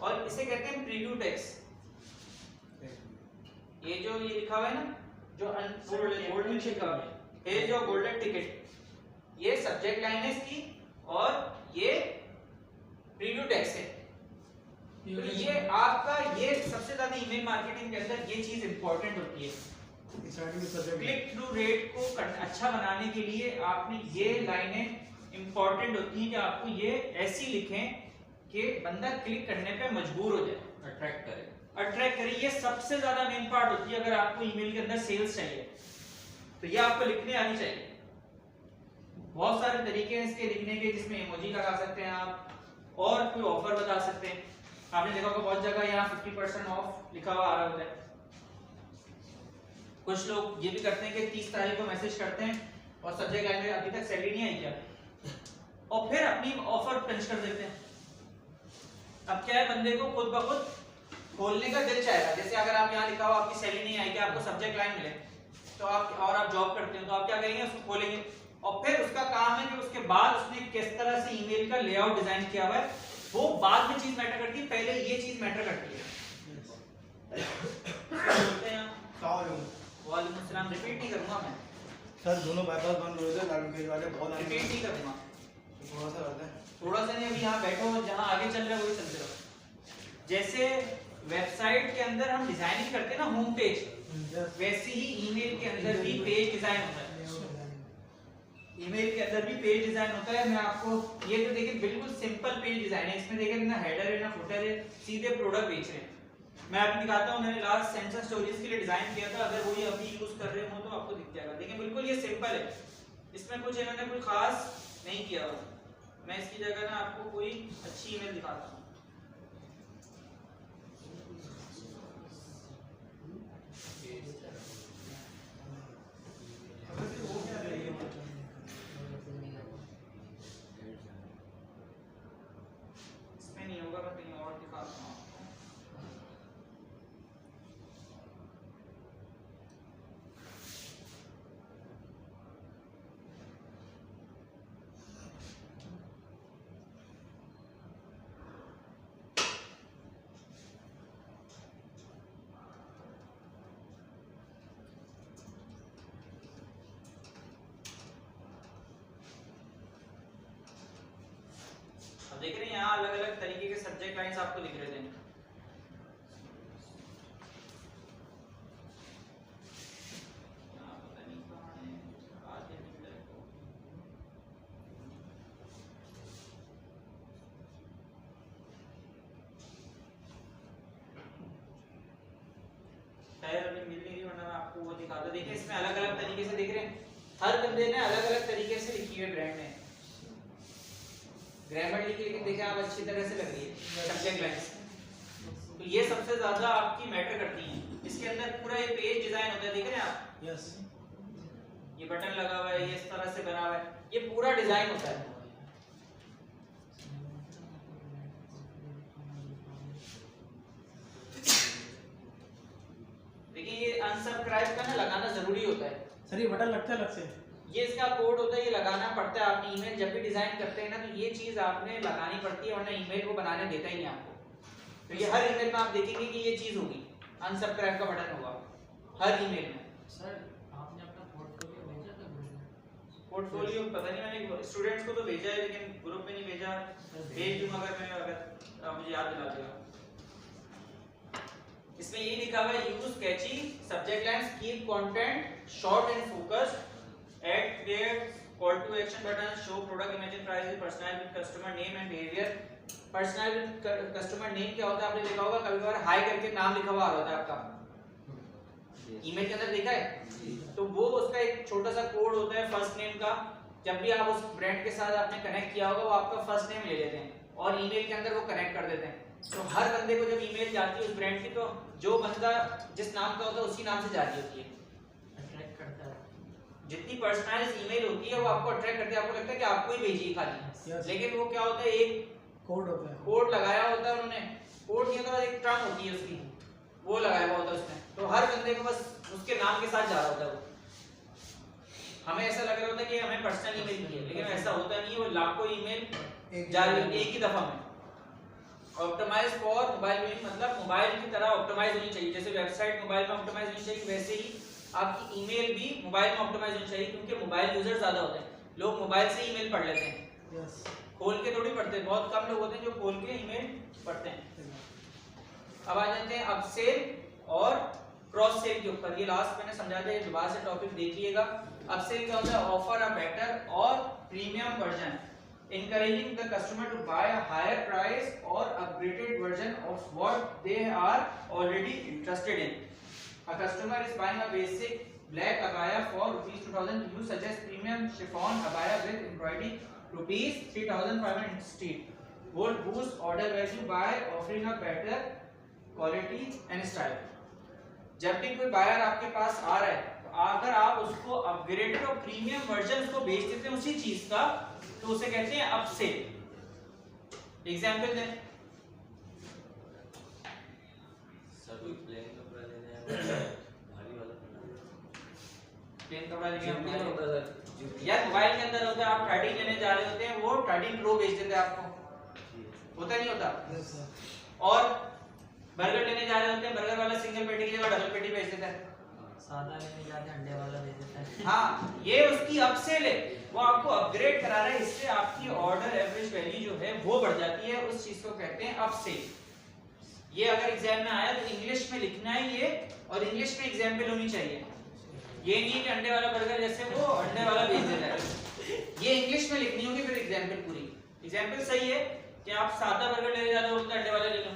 और इसे कहते हैं प्रीव्यू टेक्स्ट। ये जो ये लिखा हुआ है ना, जो गोल्डन लिखा हुआ है, ये जो गोल्डन टिकट, ये सब्जेक्ट लाइन है इसकी और ये प्रीव्यू टेक्स्ट है। तो ये आपका ये सबसे ज्यादा ईमेल मार्केटिंग के अंदर ये चीज इंपॉर्टेंट होती है। क्लिक थ्रू रेट को अच्छा बनाने के लिए आपने ये लाइनें इंपॉर्टेंट होती हैं कि आपको ये ऐसी लिखें कि बंदा क्लिक करने पे मजबूर हो जाए, अट्रैक्ट करे। ये सबसे ज्यादा मेन पार्ट होती है अगर आपको ईमेल के अंदर सेल्स चाहिए, तो ये आपको लिखने आनी चाहिए। बहुत सारे तरीके हैं इसके लिखने के, जिसमें इमोजी लगा सकते हैं आप, और कोई ऑफर बता सकते हैं। आपने देखा होगा बहुत जगह यहाँ 50% ऑफ लिखा हुआ आ रहा होता है। कुछ लोग ये भी करते हैं कि 30 तारीख को मैसेज करते हैं और सब्जेक्ट लाइन में अभी तक सैलरी नहीं आई क्या, और फिर अपनी ऑफर पंच कर देते हैं। अब क्या है, बंदे को खुद ब खुद खोलने का दिल चाहेगा। जैसे अगर आप यहाँ लिखा हो आपकी सैलरी नहीं आएगी, आपको सब्जेक्ट लाइन मिले तो आप, और आप जॉब करते हैं, तो आप क्या करेंगे, उसको खोलेंगे और फिर उसका काम है कि उसके बाद उसने किस तरह से ईमेल का लेआउट डिजाइन किया हुआ है, वो बाद में चीज मैटर करती है, पहले ये चीज मैटर करती है। बोलते हैं वालेकुम अस्सलाम, रिपीट नहीं करूंगा मैं सर, दोनों बाईपास बंद हो रहे थे, लालू के वाले बहुत रिपीट नहीं करूंगा, थोड़ा सा रहता है, थोड़ा सा नहीं। अभी यहाँ बैठो, जहाँ आगे चल रहा है वही चलते रहो। जैसे वेबसाइट के अंदर हम डिजाइनिंग करते हैं ना होम पेज, वैसे ही ईमेल के अंदर भी पेज डिजाइन होता है। ईमेल के अंदर भी पेज डिजाइन होता है। मैं आपको ये तो देखिए बिल्कुल सिंपल पेज डिजाइन है, इसमें देखिए ना हेडर है ना फुटर है, सीधे प्रोडक्ट बेच रहे हैं। मैं अभी दिखाता हूँ, मैंने लास्ट सेंसर स्टोरेज के लिए डिजाइन किया था, अगर वो ये अभी यूज कर रहे हो तो आपको दिख जाएगा। देखिए बिल्कुल ये सिंपल है, इसमें कुछ इन्होंने कोई खास नहीं किया हुआ। मैं इसकी जगह ना आपको कोई अच्छी ईमेल दिखाता हूँ। इसमें नहीं होगा, मैं कहीं और दिखाता हूँ आपको। देख रहे हैं यहाँ अलग अलग तरीके के सब्जेक्ट लाइंस आपको लिख रहे थे। पता नहीं कहाँ है, आते नहीं मिल रहे को। खैर अभी मिल नहीं रही, वरना मैं आपको वो दिखाता। देखिए इसमें अलग अलग तरीके से दिख रहे हैं, हर बंदे ने अलग अलग तरीके से लिखी है ब्रांड ने। ग्रामर लिखी, लेकिन देखिए आप अच्छी तरह से लग रही है सब्जेक्ट लाइंस। तो ये सबसे ज्यादा आपकी मैटर करती हैं। इसके अंदर पूरा ये पेज डिजाइन होता है, देख रहे हैं आप? यस, ये बटन लगा हुआ है, ये इस तरह से बना हुआ है, ये पूरा डिजाइन होता है। देखिए ये अनसब्सक्राइब का ना लगाना जरूरी होता है। सर ये बटन लगता है अलग से? ये इसका कोड होता है, ये लगाना पड़ता है। आपने ईमेल जब भी डिजाइन करते हैं ना, तो ये चीज आपने लगानी पड़ती है, वरना ईमेल को बनाने देता ही नहीं आपको। तो ये हर ईमेल में आप देखेंगे कि ये चीज होगी, अनसब्सक्राइब का बटन होगा हर ईमेल में। सर आपने अपना पोर्टफोलियो भेजा था ग्रुप में? पोर्टफोलियो पता नहीं, मैंने स्टूडेंट्स को तो भेजा है लेकिन ग्रुप में नहीं भेजा। भेज दूंगा अगर मुझे याद दिला देगा। इसमें ये लिखा हुआ है, use catchy subject lines, keep content short and focused, add clear call to action button, show product image price, personalize with customer name and behaviour. Personalize with customer name क्या होता है आपने देखा होगा, कभी-कभार हाई करके नाम लिखा हुआ आ रहा होता है आपका ईमेल के अंदर, देखा है? तो वो उसका एक छोटा सा कोड होता है फर्स्ट नेम का। जब भी आप उस ब्रांड के साथ आपने कनेक्ट किया होगा, वो आपका फर्स्ट नेम ले लेते हैं और ईमेल के अंदर वो कनेक्ट कर देते हैं। तो हर बंदे को जब ईमेल जाती है उस ब्रांड की, तो जो बंदा जिस नाम का होता है उसी नाम से जा रही होती है। अट्रैक्ट करता है। जितनी पर्सनलाइज्ड ईमेल होती है वो आपको अट्रैक्ट करती है, आपको लगता है कि आपको ही भेजी है खाली। Yes. लेकिन वो क्या होता है, एक कोड होता है, कोड लगाया होता है उन्होंने। कोड नहीं होता, एक टर्म होती है उसकी, वो लगाया हुआ होता है उसमें। तो हर बंदे को बस उसके नाम के साथ जा रहा होता है वो। हमें ऐसा लग रहा होता है कि हमें पर्सनल ईमेल की है, लेकिन ऐसा होता नहीं है। वो लाखों ईमेल जा रही है एक ही दफा में। ऑप्टिमाइज फॉर मोबाइल यूजिंग, मतलब मोबाइल की तरह ऑप्टिमाइज होनी चाहिए। जैसे वेबसाइट मोबाइल में ऑप्टिमाइज होनी चाहिए, वैसे ही आपकी ईमेल भी मोबाइल में ऑप्टिमाइज होनी चाहिए, क्योंकि मोबाइल यूजर ज्यादा होते हैं। लोग मोबाइल से ईमेल पढ़ लेते हैं, यस, खोल के थोड़ी पढ़ते हैं। बहुत कम लोग होते हैं जो खोल के ईमेल पढ़ते हैं। अब आ जाते हैं अपसेल और क्रॉस सेल के ऊपर। ये लास्ट मैंने समझा दिया, दोबारा से टॉपिक देख लीजिएगा। अपसेल क्या होता है, ऑफर अ बेटर और premium version, encouraging the customer to buy a higher price or upgraded version of what they are already interested in. A customer is buying a basic black abaya for ₹2000. You suggest premium chiffon abaya with embroidery ₹3500 instead. Would boost order value by offering a better quality and style. जब भी कोई buyer आपके पास आ रहा है, तो अगर आप उसको अपग्रेडेड और प्रीमियम वर्जन उसको बेच देते हैं उसी चीज का, तो उसे कहते हैं अपसेल। एग्जांपल दें। सभी प्लेन कपड़ा लेने हैं, भारी वाला प्लेन कपड़ा लेके हम जितना होता है यार मोबाइल के अंदर होता है, आप 13 लेने जा रहे होते हैं, वो 13 प्रो बेच देते हैं आपको, होता नहीं होता? Yes sir. और बर्गर लेने जा रहे होते हैं, बर्गर वाला सिंगल पेटी की जगह डबल पेटी बेच देता है। सादा लेने जाते हैं, अंडे वाला दे देता है। हाँ, ये उसकी अपसेल है, वो आपको अपग्रेड करा रहा है, इससे आपकी ऑर्डर एवरेज वैल्यू जो है वो बढ़ जाती है। उस चीज को कहते हैं अपसेल। ये अगर एग्जाम में आया तो इंग्लिश में लिखना है ये, और इंग्लिश में एग्जाम्पल होनी चाहिए। ये नहीं कि अंडे वाला बर्गर जैसे वो अंडे वाला बेच देता है, ये इंग्लिश में लिखनी होगी फिर एग्जाम्पल पूरी। एग्जाम्पल सही है कि आप सादा बर्गर लेने जा रहे हो तो अंडे वाला ले लो,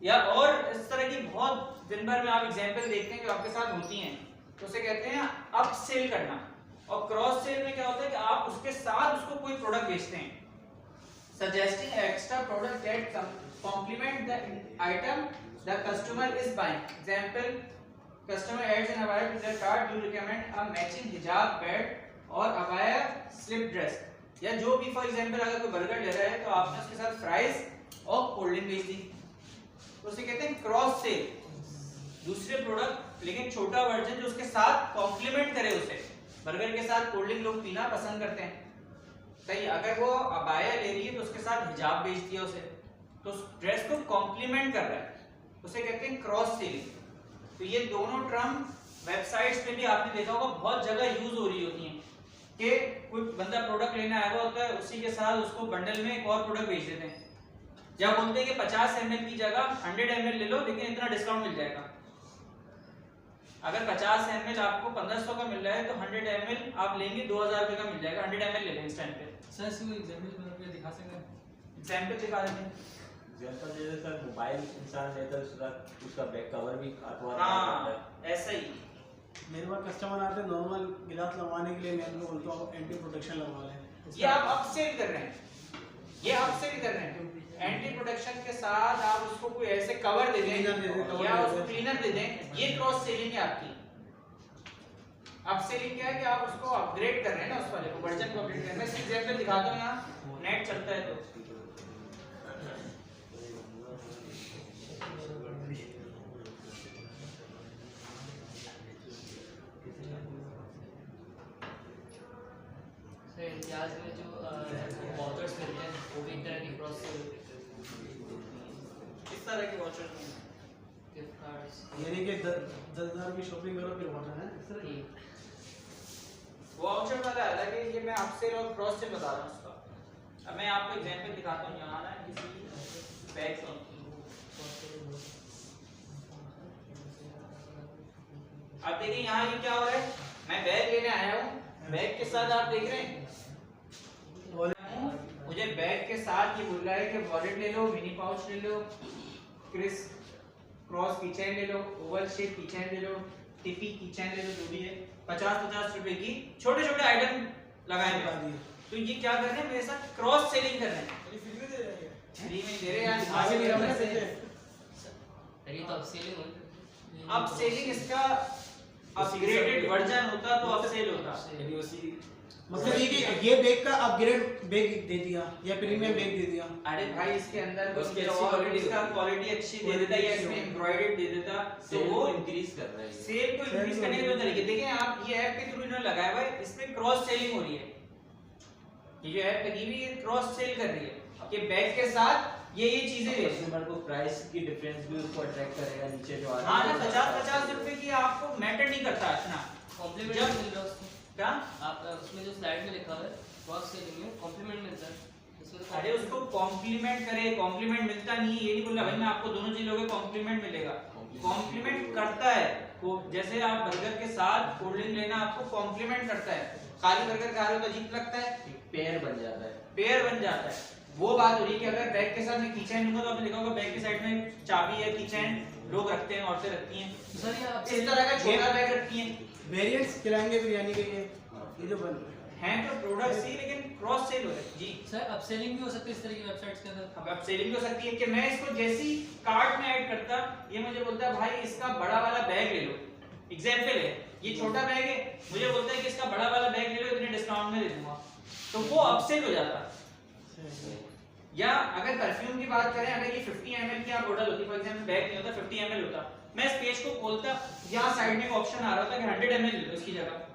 या और इस तरह की बहुत दिन भर में आप एग्जांपल देखते हैं जो आपके साथ होती हैं, तो उसे कहते हैं अप सेल करना। और क्रॉस सेल में क्या होता है कि आप उसके साथ उसको कोई प्रोडक्ट बेचते हैं, suggesting extra product that complement the item the customer is buying. Example, customer adds an abaya to their cart, you recommend a matching hijab, bed और abaya slip dress। या जो भी फॉर एग्जांपल अगर कोई burger ले रहा है तो आपने उसके साथ फ्राइज और कोल्ड ड्रिंक बेच दी, तो उसे कहते हैं क्रॉस सेल। दूसरे प्रोडक्ट लेकिन छोटा वर्जन जो उसके साथ कॉम्प्लीमेंट करे उसे, बर्गर के साथ कोल्ड ड्रिंक लोग पीना पसंद करते हैं, सही, अगर वो अबाया ले रही है तो उसके साथ हिजाब बेच दिया उसे, तो उस ड्रेस को कॉम्प्लीमेंट कर रहा है, उसे कहते हैं क्रॉस सेलिंग। तो ये दोनों टर्म वेबसाइट्स पे भी आपने देखा होगा बहुत जगह यूज हो रही होती हैं कि कोई बंदा प्रोडक्ट लेने आया हुआ होता है, उसी के साथ उसको बंडल में एक और प्रोडक्ट बेच देते हैं, या बोलते हैं कि 50 ml की जगह 100 ml ले लो लेकिन इतना डिस्काउंट मिल जाएगा। अगर 50 ml आपको 1500 का मिल रहा है तो 100 ml आप लेंगे 2000 रुपए का मिल जाएगा, 100 ml ले लें इस टाइम पे। सर इसको एग्जांपल बना के दिखा सकते हैं? एग्जांपल दिखा देते हैं। एग्जांपल जैसे सर मोबाइल इंसान लेता है उसका बैक कवर भी अथवा हाँ ऐसा ही। मेरे पास कस्टमर आते हैं नॉर्मल गिलास लगवाने के लिए, मैं उनको बोलता हूँ एंटी प्रोटेक्शन लगवा लें। ये आप अपसेल कर रहे हैं, ये अपसेल कर रहे हैं, एंटी प्रोटेक्शन के साथ आप उसको कोई ऐसे कवर दे दें या उसको क्लीनर दे दें, ये क्रॉस सेलिंग है आपकी। अपसेलिंग क्या है कि आप उसको अपग्रेड कर रहे हैं ना, उस वाले को वर्जन को अपग्रेड कर रहे हैं। मैं एग्जांपल दिखाता हूं, यहां नेट चलता है तो सर इतिहास में जो ऑथर्स मिलते हैं वो भी एक तरह की क्रॉस सेल इस तरह के वॉचर्स हैं, गिफ्ट कार्ड्स यानी कि 10,000 की शॉपिंग करो फिर वाटर है इस तरह की। वाउचर वाला अलग है, ये मैं अपसेल और क्रॉस सेल बता रहा हूं उसका। अब मैं आपको एग्जांपल दिखाता हूं, यहां ना किसी बैग का, अब देखिए यहाँ ये क्या हो रहा है, मैं बैग लेने आया हूँ, बैग के साथ आप देख रहे हैं मुझे बैग के साथ ये बोल रहा है कि वॉलेट ले लो, मिनी पाउच ले लो, क्रिस क्रॉस कीचेन ले लो, ओवल शेप कीचेन ले लो, टिपी कीचेन ले लो, जो भी है 50-50 रुपए की छोटे छोटे आइटम लगाए हैं। तो ये क्या कर रहे हैं, मेरे साथ क्रॉस सेलिंग कर रहे हैं। फ्री में दे रहे हैं यार, आगे नहीं रहा है। ये तो अपसेलिंग हुई। अपसेलिंग इसका अपग्रेडेड वर्जन होता तो अपसेल होता। मतलब ये बैग का अपग्रेड बैग दे दिया या प्रीमियम बैग दे दिया। अरे भाई इसके अंदर उसकी उसके अच्छी और इसका क्वालिटी अच्छी दे देता है या इसमें एम्ब्रॉयडर्ड दे देता, तो वो इंक्रीज कर रहा है। सेल को इंक्रीज करने के दो तरीके देखें आप। ये ऐप के थ्रू इन्होंने लगाया हुआ है, इसमें क्रॉस सेलिंग हो रही है। ये जो ऐप लगी हुई है क्रॉस सेल कर रही है कि बैग के साथ ये चीजें बेच। कस्टमर को प्राइस की डिफरेंस भी उसको अट्रैक्ट करेगा, नीचे जो आ हाँ ना 50-50 रुपए की आपको मैटर नहीं करता इतना। कॉम्प्लीमेंट जब- मिल रहा है उसको। क्या आप उसमें जो स्लाइड में लिखा हुआ है क्रॉस सेलिंग में कॉम्प्लीमेंट मिलता है इसमें तो अरे उसको कॉम्प्लीमेंट करे, कॉम्प्लीमेंट मिलता नहीं है ये नहीं बोलना भाई मैं आपको दोनों चीज लोगे कॉम्प्लीमेंट मिलेगा। कॉम्प्लीमेंट करता है वो, जैसे आप बर्गर के साथ कोल्ड ड्रिंक लेना आपको कॉम्प्लीमेंट करता है। खाली बर्गर खा रहे हो तो अजीब लगता है, पेयर बन जाता है। पेयर बन जाता है। वो बात हो रही है कि अगर बैग के साथ मैं कीचेन लूंगा तो आपने देखा होगा बैग के साइड में चाबी है, कीचेन लोग रखते हैं, औरतें रखती हैं, सर ये इस तरह का छोटा बैग रखती हैं। वेरिएंट्स खिलाएंगे बिरयानी के ये जो बन हैं तो प्रोडक्ट्स ही लेकिन क्रॉस सेल हो रहे हैं। जी सर अपसेलिंग भी हो सकती है इस तरह की वेबसाइट्स के अंदर। अब सेलिंग हो सकती है कि मैं इसको जैसी कार्ट में ऐड करता, ये मुझे बोलता है भाई इसका बड़ा वाला बैग ले लो। एग्जांपल है ये छोटा बैग है, मुझे बोलता है कि इसका बड़ा वाला बैग ले लो, इतने डिस्काउंट में दे दूंगा, तो वो अपसेल हो जाता। या अगर परफ्यूम की बात करें, अगर ये 50 ml की बोतल होती, फॉर एग्जांपल बैग नहीं होता 50 ml होता, मैं इस पेज को खोलता, यहाँ साइड में एक ऑप्शन आ रहा था कि 100 ml ले लो इसकी जगह,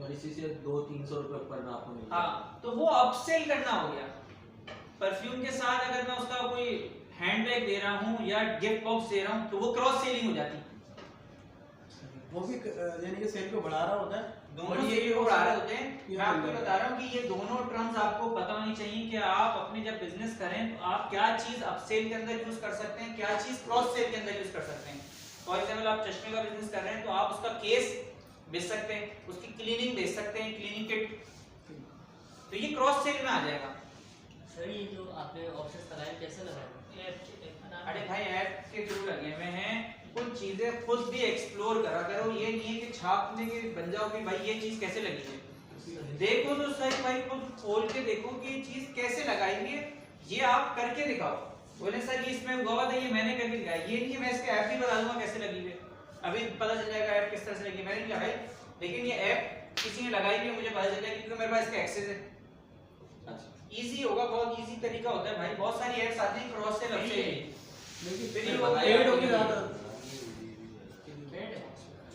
और इसी से 200-300 रुपए ऊपर में आपको मिल हाँ तो वो अपसेल करना हो गया। परफ्यूम के साथ अगर मैं उसका कोई हैंडबैग दे रहा हूँ या गिफ्ट बॉक्स दे रहा हूँ तो वो क्रॉस सेलिंग हो जाती। वो भी यानी कि सेल को बढ़ा रहा होता है। दोनों ये भी उड़ा रहे होते हैं। मैं आपको बता रहा हूँ कि ये दोनों टर्म्स आपको पता होनी चाहिए कि आप अपने जब बिजनेस करें तो आप क्या चीज अपसेल के अंदर यूज कर सकते हैं, क्या चीज क्रॉस सेल के अंदर यूज कर सकते हैं। फॉर एग्जांपल आप चश्मे का बिजनेस कर रहे हैं तो आप उसका केस बेच सकते हैं, उसकी क्लीनिंग बेच सकते हैं, क्लीनिंग किट, तो ये क्रॉस सेल में आ जाएगा। सर ये जो आपने ऑप्शंस लगाए कैसे लगाए? अरे भाई ऐप चीजें खुद भी एक्सप्लोर करा करो। ये नहीं है कि छापने के बन जाओ कि भाई ये चीज कैसे लगी है, देखो तो सही भाई, खुद खोल के देखो कि ये चीज कैसे लगाई हुई है, ये आप करके दिखाओ। बोले सर ये इसमें हुआ था, ये मैंने करके दिखाया, ये नहीं है मैं इसका ऐप भी बता दूंगा कैसे लगी हुई है, अभी पता चल जाएगा ऐप किस तरह से लगी। मैंने नहीं लगाई, लेकिन ये ऐप किसी ने लगाई हुई है, मुझे पता चल जाएगा क्योंकि मेरे पास इसका एक्सेस है। इजी होगा, बहुत इजी तरीका होता है भाई। बहुत सारी ऐप्स आती हैं क्रॉस सेल से, पेड होगी ज्यादा,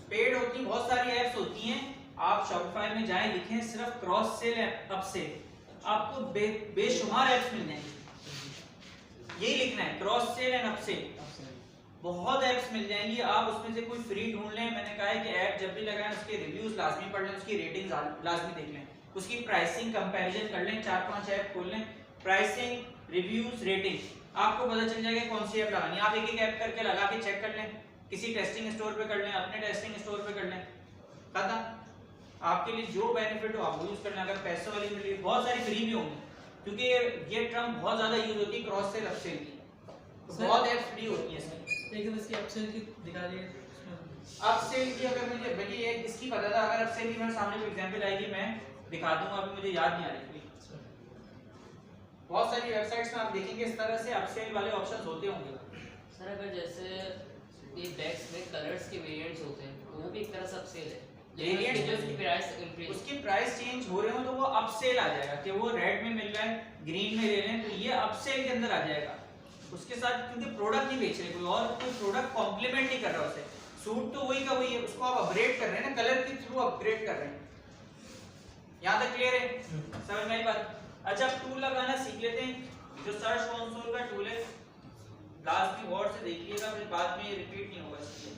पेड होती बहुत सारी ऐप्स होती हैं। आप शॉपिफाई में जाएं, लिखें सिर्फ क्रॉस सेल अप से, आपको बेशुमार ऐप्स मिल जाएंगी। यही लिखना है क्रॉस सेल एंड अप से, बहुत ऐप्स मिल जाएंगी। आप उसमें से कोई फ्री ढूंढ लें। मैंने कहा है कि ऐप जब भी लगाएं उसके रिव्यूज लाजमी पढ़ लें, उसकी रेटिंग लाजमी देख लें, उसकी प्राइसिंग कंपैरिजन कर लें, 4-5 ऐप खोल लें, प्राइसिंग, रिव्यूज, रेटिंग, आपको पता चल जाएगा कौन सी ऐप लगानी है। आप एक एक ऐप करके लगा के चेक कर लें, किसी टेस्टिंग स्टोर पे कर लें, अपने टेस्टिंग स्टोर पे कर लें, खत्म। आपके लिए जो बेनिफिट हो आप वो यूज करना। अगर पैसों वाली मिल रही है, बहुत सारी फ्री भी होंगी, क्योंकि ये टर्म बहुत ज्यादा यूज होती है क्रॉस सेल अप सेल की, तो बहुत ऐप्स फ्री होती है इसमें। लेकिन इसकी अपसेल की दिखा दिए अप सेल की अगर मुझे बल्कि ये इसकी पता था, अगर अप सेल की मेरे सामने कोई एग्जांपल आएगी मैं दिखा दूंगा, अभी मुझे याद नहीं आ रही। बहुत सारी वेबसाइट्स में आप देखेंगे इस तरह से अप सेल वाले ऑप्शंस होते होंगे। सर अगर जैसे ये बैग्स में कलर्स के वेरिएंट्स होते हैं तो वो भी एक तरह से अपसेल है, Variants लेकिन उसकी प्राइस इंक्रीज, उसकी प्राइस चेंज हो रहे हो तो वो अप सेल आ जाएगा कि वो रेड में मिल रहा है ग्रीन में ले रहे हैं, तो ये अप सेल के अंदर आ जाएगा। उसके साथ क्योंकि प्रोडक्ट नहीं बेच रहे कोई और, कोई प्रोडक्ट कॉम्प्लीमेंट नहीं कर रहा उसे, सूट तो वही का वही है, उसको आप अपग्रेड कर रहे हैं ना, कलर के थ्रू अपग्रेड कर रहे हैं। यहाँ तक क्लियर है, समझ में आई बात? अच्छा टूल लगाना सीख लेते हैं। जो सर्च कंसोल का टूल है लास्ट में गौर से देखिएगा, फिर बाद में रिपीट नहीं होगा इसलिए।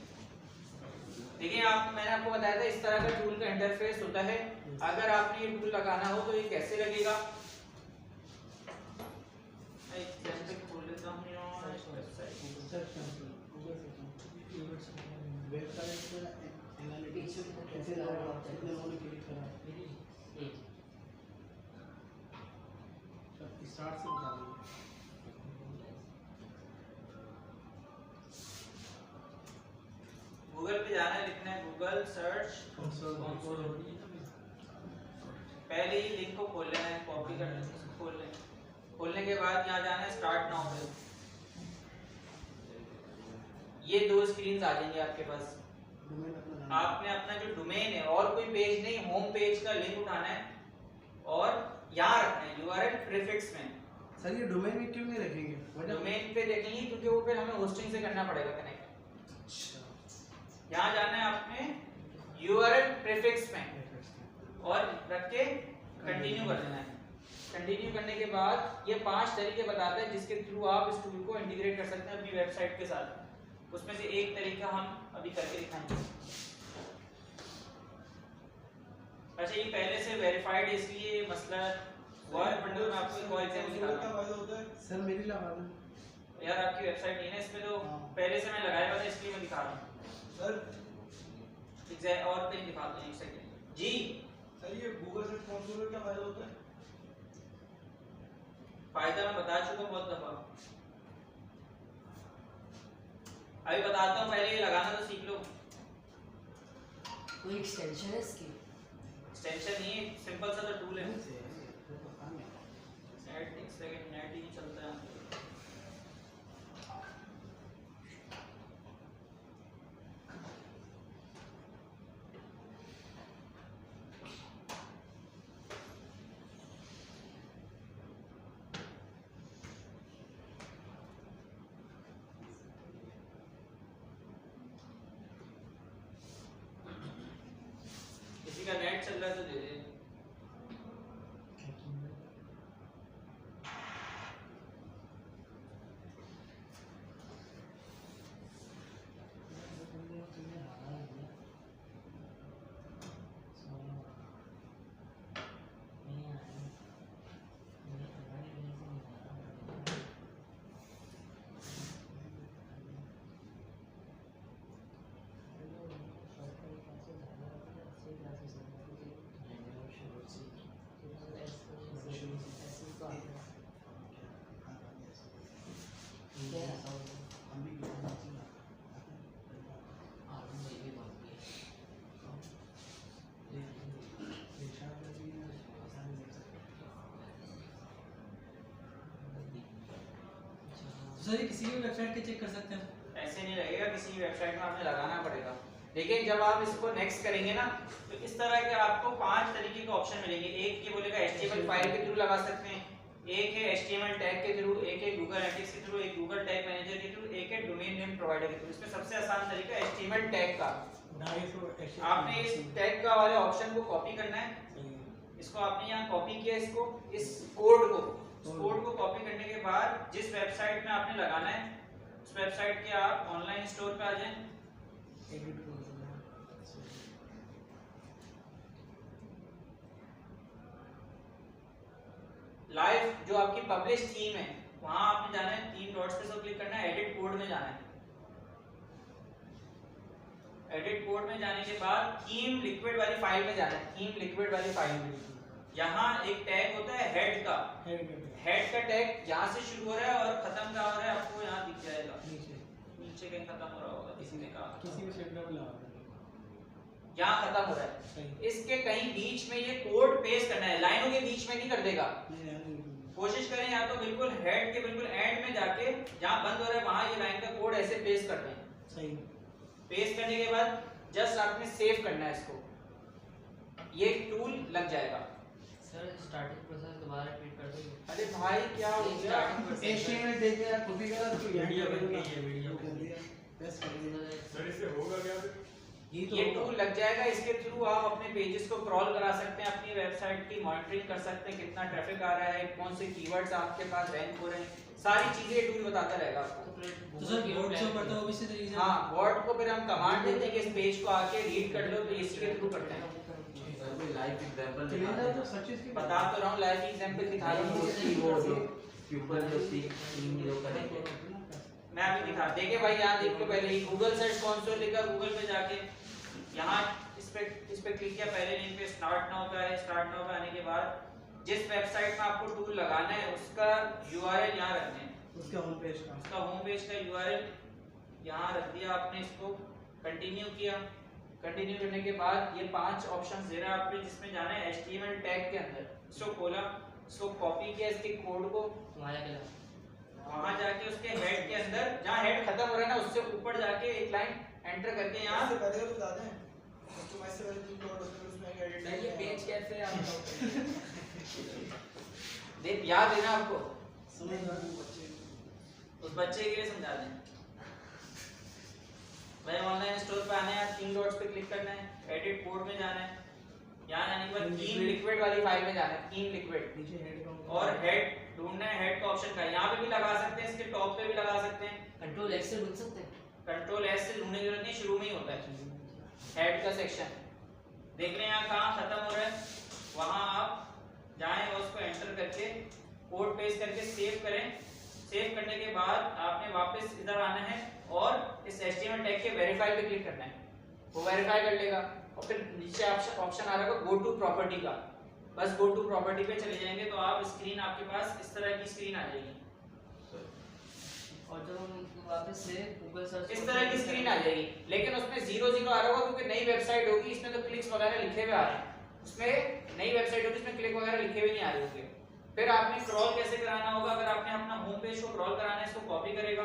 देखिए मैंने आपको बताया था इस तरह का टूल का इंटरफेस होता है। अगर आपने ये टूल लगाना हो तो ये कैसे लगेगा, एग्जांपल खोल लेता हूं यार वेबसाइट पे एनालिटिक्स कैसे लगा कितने लोगों ने क्लिक करा, स्टार्ट से बता दो। गूगल पे जाना है, लिखना है गूगल सर्च कंसोल, पहले ही लिंक को खोल लेना है, कॉपी कर लेना है, खोल लेना, खोलने के बाद यहाँ जाना है स्टार्ट नाउ पे। ये दो स्क्रीन्स आ जाएंगे आपके पास। आपने अपना जो डोमेन है और कोई पेज नहीं, होम पेज का लिंक उठाना है और यहाँ रखना है यूआरएल प्रीफिक्स में। सर ये डोमेन में क्यों नहीं रखेंगे? डोमेन पे देखेंगे क्योंकि वो फिर हमें होस्टिंग से करना पड़ेगा कनेक्ट। यहाँ जाना है आपने यूआरएल प्रीफिक्स में और रख के कंटिन्यू कर देना है। कंटिन्यू करने के बाद ये 5 तरीके बताता है जिसके थ्रू आप इस टूल को इंटीग्रेट कर सकते हैं अपनी वेबसाइट के साथ। उसमें से एक तरीका हम अभी करके दिखाएंगे। अच्छा ये पहले से वेरीफाइड है इसलिए मसला हुआ है, बट मैं आपको एक और एग्जांपल दिखाता हूं। सर मेरी लगा दो यार, आपकी वेबसाइट नहीं है ना इसमें, तो पहले से मैं लगाया हुआ था इसलिए मैं दिखा रहा हूं सर। और कहीं दिखाता हूं, एक सेकंड जी। सर ये गूगल सर्च कंसोल का क्या फायदा होता है? फायदा मैं बता चुका हूं बहुत दफा, अभी बताता हूं, पहले ये लगाना तो सीख लो। कोई एक्सटेंशन है इसकी? एक्सटेंशन नहीं है, सिंपल सा तो टूल है। नेट एक सेकंड, नेट ही नहीं चलता है। किसी का नेट चल रहा है तो दे दे। सर ये किसी भी वेबसाइट के चेक कर सकते हैं? ऐसे नहीं लगेगा, किसी भी वेबसाइट में आपने लगाना पड़ेगा। लेकिन जब आप इसको नेक्स्ट करेंगे ना तो इस तरह के आपको 5 तरीके के ऑप्शन मिलेंगे। एक ये बोलेगा HTML फाइल के थ्रू लगा सकते हैं, एक है HTML टैग के थ्रू, एक है गूगल एनालिटिक्स के थ्रू, एक गूगल टैग मैनेजर के थ्रू, एक है डोमेन नेम प्रोवाइडर के थ्रू। इसमें सबसे आसान तरीका HTML टैग का। आपने इस टैग का वाले ऑप्शन को कॉपी करना है, इसको आपने यहाँ कॉपी किया, इसको इस कोड को कॉपी करने के बाद जिस वेबसाइट में आपने लगाना है उस वेबसाइट के आप ऑनलाइन स्टोर पे आ जाएं। लाइव जो आपकी पब्लिश थीम है वहां आपने जाना है, 3 डॉट्स पे सब क्लिक करना है, एडिट कोड में जाना है। एडिट कोड में जाने के बाद थीम लिक्विड वाली फाइल में जाना है, थीम लिक्विड वाली फाइल में। यहाँ एक टैग होता है हेड का, हेड का टैग यहाँ से शुरू हो रहा है और खत्म कहाँ हो रहा है आपको यहाँ दिख जाएगा, नीचे कहीं खत्म हो रहा होगा, किसी ने कहा किसी भी सेंटर में लगा यहाँ खत्म हो रहा है। इसके कहीं बीच में ये कोड पेस्ट करना है, लाइनों के बीच में नहीं कर देगा। कोशिश करें या तो बिल्कुल हेड के बिल्कुल एंड में जाके जहाँ बंद हो रहा है वहां ये लाइन का कोड ऐसे पेस्ट कर दें। सही। पेस्ट करने के बाद जस्ट आपने सेव करना है इसको, ये टूल लग जाएगा। सर स्टार्टिंग प्रोसेस दोबारा रिपीट कर दो। अरे भाई क्या हो गया, HTML देख लिया, कॉपी करा तो वीडियो बन गई है, वीडियो कर दिया, पेस्ट कर दिया। सर इससे होगा क्या फिर? ये टूल लग जाएगा। इसके थ्रू आप अपने पेजेस को क्रॉल करा सकते हैं, अपनी वेबसाइट की मॉनिटरिंग कर सकते हैं, कितना ट्रैफिक आ रहा है, कौन से कीवर्ड्स आपके पास रैंक हो रहे हैं, सारी चीजें ये टूल बताता रहेगा आपको। तो सर बोर्ड से पढ़ता हो इसी तरीके से? हाँ, वर्ड को फिर हम कमांड देते हैं कि इस पेज को आके रीड कर लो, तो इसी के थ्रू करते हैं। लाइव एग्जांपल तो सचिव की बता तो रहा हूँ, लाइव एग्जांपल दिखा रहा हूँ। प्यूपल जो सीन जो करेंगे मैं अभी दिखा, देखिए भाई यहाँ देख लो, पहले ही गूगल सर्च कंसोल लिखा, गूगल पे जाके यहाँ इस पे क्लिक किया, पहले लिंक पे स्टार्ट नाउ पे है, स्टार्ट नाउ पे आने के बाद जिस वेबसाइट में आपको टूल लगाना है उसका URL यहाँ रखना है, उसका होम पेज का, उसका होम पेज का URL यहाँ रख दिया आपने, इसको कंटिन्यू किया। कंटिन्यू करने के बाद ये 5 ऑप्शंस दे रहा है आपको, जिसमें जाना है HTML टैग के अंदर। इसको खोला, इसको कॉपी किया, इसके कोड को वहां जाके उसके हेड के अंदर जहाँ हेड खत्म हो रहा है ना उससे ऊपर जाके एक लाइन एंटर करके यहाँ इससे पहले तो बता दें, कस्टमाइज से पहले 3 डॉट होते हैं, उसमें एक एडिट नहीं, ये पेज कैसे आप देख याद है ना आपको, समझ रहा हूँ। उस बच्चे के लिए समझा दें। भाई ऑनलाइन स्टोर पे आना है, 3 डॉट्स पे क्लिक करना है, एडिट कोड में जाना है, यहाँ जाने के बाद थीम लिक्विड वाली फाइल में जाना है, थीम लिक्विड, नीचे हेड का और हेड ढूंढना है, हेड का ऑप्शन का यहाँ पे भी लगा सकते हैं, इसके टॉप पे भी लगा सकते हैं। कंट्रोल एक्स से ढूंढ सकते हैं। कंट्रोल एस से ढूंढने की जरूरत नहीं, शुरू में ही होता है हेड का सेक्शन। देख रहे हैं यहाँ कहाँ खत्म हो रहा है, वहां आप जाएं और उसको एंटर करके कोड पेस्ट करके सेव करें। सेव करने के बाद आपने वापस इधर आना है और इस HTML टैग के वेरीफाई पे क्लिक करना है, वो वेरीफाई कर लेगा और फिर नीचे ऑप्शन आ रहा है गो टू प्रॉपर्टी का, बस गो टू प्रॉपर्टी पे चले जाएंगे तो आप स्क्रीन आपके पास इस तरह की स्क्रीन आ जाएगी। और जब हम वापस से गूगल सर्च इस तरह की स्क्रीन आ जाएगी, लेकिन उसमें 0 आ रहा होगा क्योंकि नई वेबसाइट होगी, इसमें तो क्लिक्स वगैरह लिखे हुए आ रहे हैं, उसमें नई वेबसाइट होगी इसमें क्लिक वगैरह लिखे हुए नहीं आ रहे होंगे। फिर आपने क्रॉल कैसे कराना होगा, अगर आपने अपना होम पेज को क्रॉल कराना है, इसको कॉपी करेगा,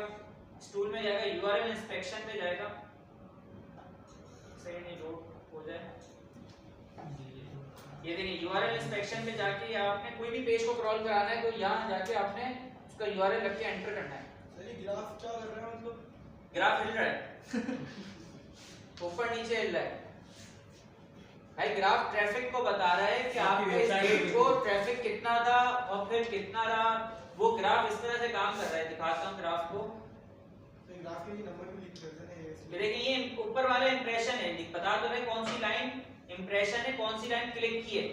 इस टूल में जाएगा, URL इंस्पेक्शन पे जाएगा, सही नहीं लोड हो जाए, ये देखिए URL इंस्पेक्शन पे जाके आपने कोई भी पेज को क्रॉल कराना है तो यहाँ जाके आपने उसका URL रख के एंटर करना है। सर ये ग्राफ क्या कर रहा है, मतलब ग्राफ हिल रहा है ऊपर नीचे हिल रहा है भाई, ग्राफ ट्रैफिक को बता रहा है कि आपके इस पेज को ट्रैफिक कितना था और फिर कितना रहा, वो ग्राफ इस तरह से काम कर रहा है। दिखाता हूँ ग्राफ को, तो ग्राफ के लिए नंबर भी लिख करते हैं ये। देखिए ये ऊपर वाला इंप्रेशन है, बता तो रहे कौन सी लाइन इंप्रेशन है, कौन सी लाइन क्लिक की है।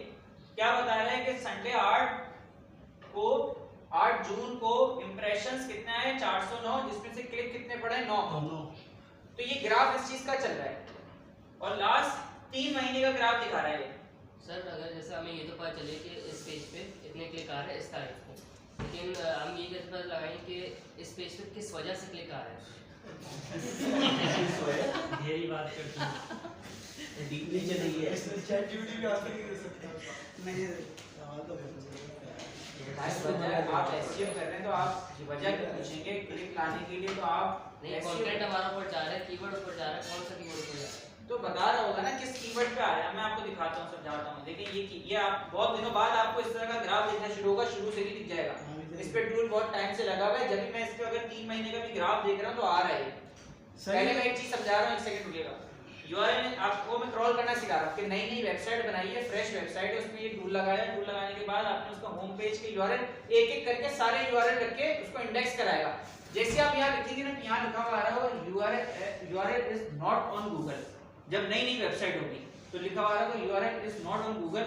क्या बता रहा है कि संडे 8 जून को इंप्रेशंस कितना है 409, जिसमें से क्लिक कितने पड़े 9। तो ये ग्राफ इस चीज का चल रहा है और लास्ट 3 महीने का ग्राफ दिखा रहा है। सर अगर जैसे हमें ये तो पता चले कि इस पेज पे इतने क्लिक आ रहे हैं इस तारीख को, लेकिन हम ये कैसे पता लगाएं कि इस पेज पे किस वजह से क्लिक आ रहा है? यही बात करते हैं नीचे नहीं है, चैट जीपीटी भी आजकल नहीं दे सकता। नहीं, सवाल तो आप एसईओ कर रहे हैं तो आप वजह क्यों पूछेंगे? क्लिक लाने के लिए तो आप नहीं, कंटेंट हमारा ऊपर जा रहा है, कीवर्ड ऊपर जा रहा है, कौन सा कीवर्ड ऊपर जा रहा है? तो बता रहा होगा ना किस कीवर्ड पे आ रहा है। मैं आपको दिखाता हूँ, समझाता हूँ। देखिए ये आप बहुत दिनों बाद आपको इस तरह का ग्राफ देखना शुरू होगा, शुरू से ही दिख जाएगा। इस पे टूल बहुत टाइम से लगा हुआ है। जब भी मैं इस पे अगर 3 महीने का भी ग्राफ देख रहा हूँ तो आ रहा है। पहले मैं एक चीज समझा रहा हूँ, एक सेकंड रुकिएगा। यूआरएल आपको मैं क्रॉल करना सिखा रहा हूँ कि नई नई वेबसाइट बनाई है, फ्रेश वेबसाइट है, उसमें ये टूल लगाया। टूल लगाने के बाद आपने उसका होम पेज के यूआरएल एक एक करके सारे यूआरएल रख के उसको इंडेक्स कराएगा। जैसे आप यहाँ लिखेंगे ना, यहाँ लिखा हुआ आ रहा होगा URL is not on Google. जब नई नई वेबसाइट होगी तो लिखा हुआ रहा होगा URL is not on Google,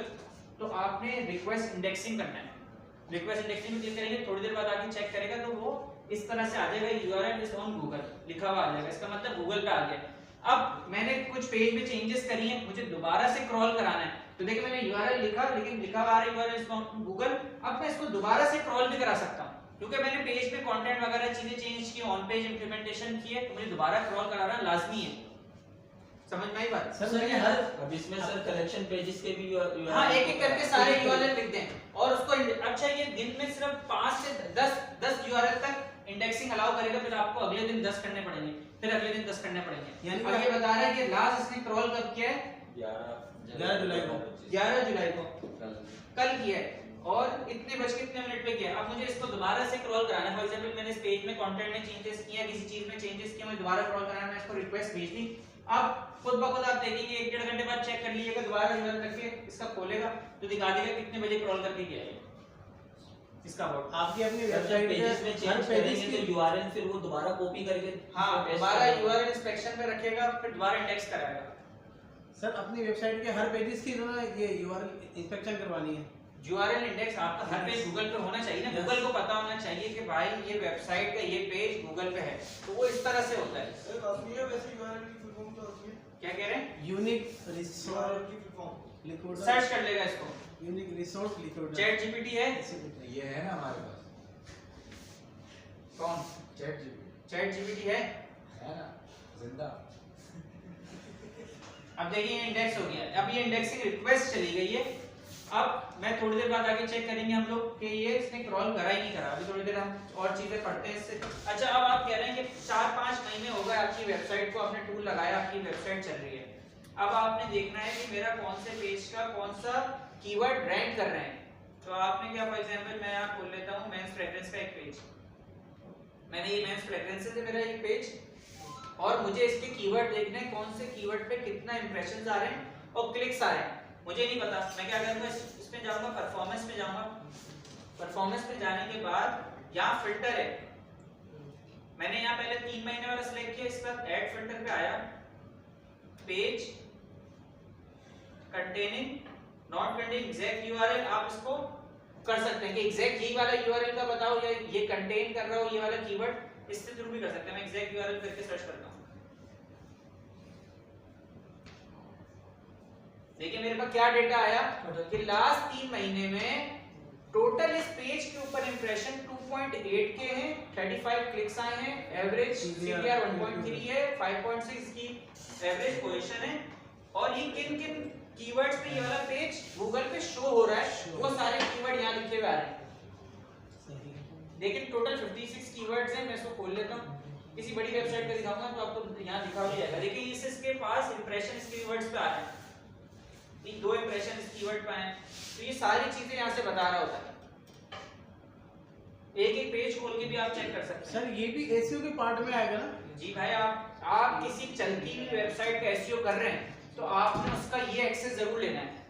तो आपने रिक्वेस्ट इंडेक्सिंग करना है। रिक्वेस्ट इंडेक्सिंग में क्लिक करेंगे, थोड़ी देर बाद आके चेक करेगा तो वो इस तरह से आ जाएगा, यूआरएल इज ऑन गूगल लिखा हुआ आ जाएगा। इसका मतलब गूगल पे आ गया। अब मैंने कुछ पेज में चेंजेस करी हैं, मुझे दोबारा से क्रॉल कराना है, तो देखिए मैंने यूआरएल लिखा, लेकिन लिखा हुआ आ रहा है यूआरएल इज ऑन गूगल। अब मैं इसको दोबारा से क्रॉल भी करा सकता हूं क्योंकि मैंने पेज पे कंटेंट वगैरह चीजें चेंज की, ऑन पेज इंप्लीमेंटेशन की है, तो मुझे दोबारा क्रॉल कराना लाजमी है। समझ में आई बात? सर ये हर अब इसमें सर कलेक्शन पेजेस के भी हाँ, एक एक करके सारे यूआरएल लिख दें और उसको अच्छा ये दिन में सिर्फ 5 से 10 यूआरएल तक इंडेक्सिंग अलाउ करेगा। फिर आपको अगले दिन 10 करने पड़ेंगे, फिर अगले दिन 10 करने पड़ेंगे। यानी अब ये बता रहा है कि लास्ट इसने क्रॉल कब किया है? 11 जुलाई को 11 जुलाई को कल किया है और इतने बज के इतने मिनट पे किया है। अब मुझे इसको दोबारा से क्रॉल कराना है। फॉर एग्जांपल मैंने इस पेज में कंटेंट में चेंजेस किया, किसी चीज में चेंजेस किया, मुझे दोबारा क्रॉल कराना है, मैं इसको रिक्वेस्ट भेज दी। अब खुद ब खुद आप देखेंगे 1-1.5 घंटे बाद चेक कर लीजिएगा, दोबारा यूआरएल रख के इसका खोलेगा तो दिखा देगा कितने बजे क्रॉल करके गया है इसका वर्ड। आपकी अपनी वेबसाइट पेजेस में पे हर चेंज पेजेस करेंगे की तो यूआरएल फिर वो दोबारा कॉपी करके हाँ, दोबारा यूआरएल इंस्पेक्शन में रखेगा, फिर दोबारा इंडेक्स कराएगा। सर अपनी वेबसाइट के हर पेजेस की ना ये यूआरएल इंस्पेक्शन करवानी है। यूआरएल इंडेक्स आपका हर पेज गूगल पे होना चाहिए ना। गूगल को पता होना चाहिए कि भाई ये वेबसाइट का ये पेज गूगल पे है, तो वो इस तरह से होता है। सर काफी है वैसे यूआरएल की फुल फॉर्म क्या होती है? क्या कह रहे हैं? यूनिक यूआरएल रिसोर्स की फुल फॉर्म लिक्विड सर्च कर लेगा इसको। Unique resource liquid chat GPT है, ये है ना हमारे पास कौन? चैट जीपीटी है ना जिंदा। अब देखिए इंडेक्स हो गया। अब ये इंडेक्सिंग रिक्वेस्ट चली गई है। अब मैं थोड़ी देर बाद आगे चेक करेंगे हम लोग कि ये इसने क्रॉल करा ही नहीं करा। अभी थोड़ी देर हम और चीजें पढ़ते हैं इससे। अच्छा, अब आप कह रहे हैं कि 4-5 महीने हो गए आपकी वेबसाइट को, आपने टूल लगाया, आपकी वेबसाइट चल रही है। अब आपने देखना है कि मेरा कौन से पेज का कौन सा कीवर्ड रैंक कर रहे हैं। तो आपने क्या, फॉर एग्जांपल मैं यहाँ खोल लेता हूँ मेंस फ्रेग्रेंस का एक पेज। मैंने ये मेंस फ्रेग्रेंसेस है मेरा एक पेज और मुझे इसके कीवर्ड देखने हैं, कौन से कीवर्ड पे कितना इंप्रेशंस आ रहे हैं और क्लिक्स आ रहे हैं। मुझे नहीं पता, मैं क्या करूंगा, इसमें जाऊंगा, परफॉर्मेंस पे जाऊंगा। परफॉर्मेंस पे जाने के बाद यहाँ फिल्टर है, मैंने यहाँ पहले 3 महीने वाला सिलेक्ट किया। इसके बाद ऐड फिल्टर पे आया, page containing not containing exact URL. आप इसको कर सकते हैं कि एग्जैक्ट यही वाला यूआरएल का बताओ या ये कंटेन कर रहा हो ये वाला कीवर्ड, इससे थ्रू भी कर सकते हैं। मैं एग्जैक्ट यूआरएल करके सर्च करता हूं। देखिए मेरे पास क्या डेटा आया कि लास्ट 3 महीने में टोटल इस पेज के ऊपर इंप्रेशन 2.8 के हैं, 35 क्लिक्स आए हैं, एवरेज CTR 1.3 है, 5.6 की एवरेज पोजीशन है। और ये किन किन कीवर्ड्स पे ये वाला पेज गूगल पे शो हो रहा है, वो सारे कीवर्ड यहाँ लिखे हुए आ रहे हैं। लेकिन टोटल 56 कीवर्ड्स हैं। मैं इसको खोल लेता हूँ, किसी बड़ी वेबसाइट पे दिखाऊंगा तो आपको यहाँ दिखा भी जाएगा। देखिए इसके पास इंप्रेशन इस कीवर्ड्स पे आ रहे हैं, ये 2 इंप्रेशन इस कीवर्ड पे आए हैं। तो ये सारी चीजें यहाँ से बता रहा होता है। एक एक पेज खोल के भी आप चेक कर सकते हैं। सर ये भी एसईओ के पार्ट में आएगा ना? जी भाई, आप किसी चलती हुई वेबसाइट का एसईओ कर रहे हैं तो आपने उसका ये एक्सेस जरूर लेना है।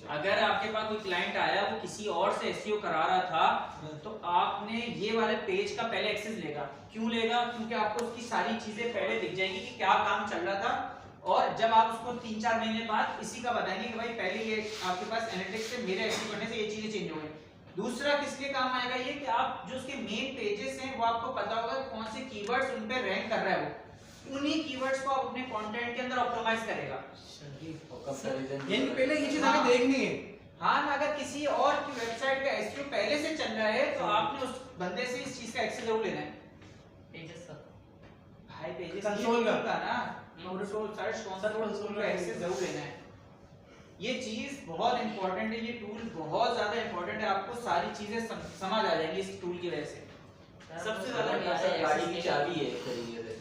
अगर आपके पास कोई क्लाइंट आया, वो किसी और से एसईओ करा रहा था, तो आपने ये वाले पेज का पहले एक्सेस लेगा। क्यों लेगा? क्योंकि आपको उसकी सारी चीजें पहले दिख जाएंगी कि क्या काम चल रहा था, और जब आप उसको 3-4 महीने बाद इसी का बताएंगे कि भाई पहले ये आपके पास एनालिटिक्स से मेरे एसईओ करने से ये चीजें चेंज हो गई। दूसरा किसके काम आएगा ये कि आप जो उसके मेन पेजेस हैं वो आपको पता होगा कौन से कीवर्ड्स उन पे रैंक कर रहा है, वो उन्हीं कीवर्ड्स को आप अपने कंटेंट के अंदर ऑप्टिमाइज करेगा। यानी पहले ये चीज हमें देखनी है। हाँ ना, अगर किसी और की वेबसाइट का एसईओ पहले से चल रहा है तो आपने उस बंदे से इस चीज का एक्सेस जरूर लेना है। पेजेस का भाई पेजेस कंसोल का ना, कंसोल सर्च कंसोल का एक्सेस जरूर लेना है। ये चीज बहुत इंपॉर्टेंट है, ये टूल बहुत ज्यादा इंपॉर्टेंट है, आपको सारी चीजें समझ आ जाएंगी इस टूल की वजह से। सबसे ज्यादा गाड़ी की चाबी है एक तरीके से,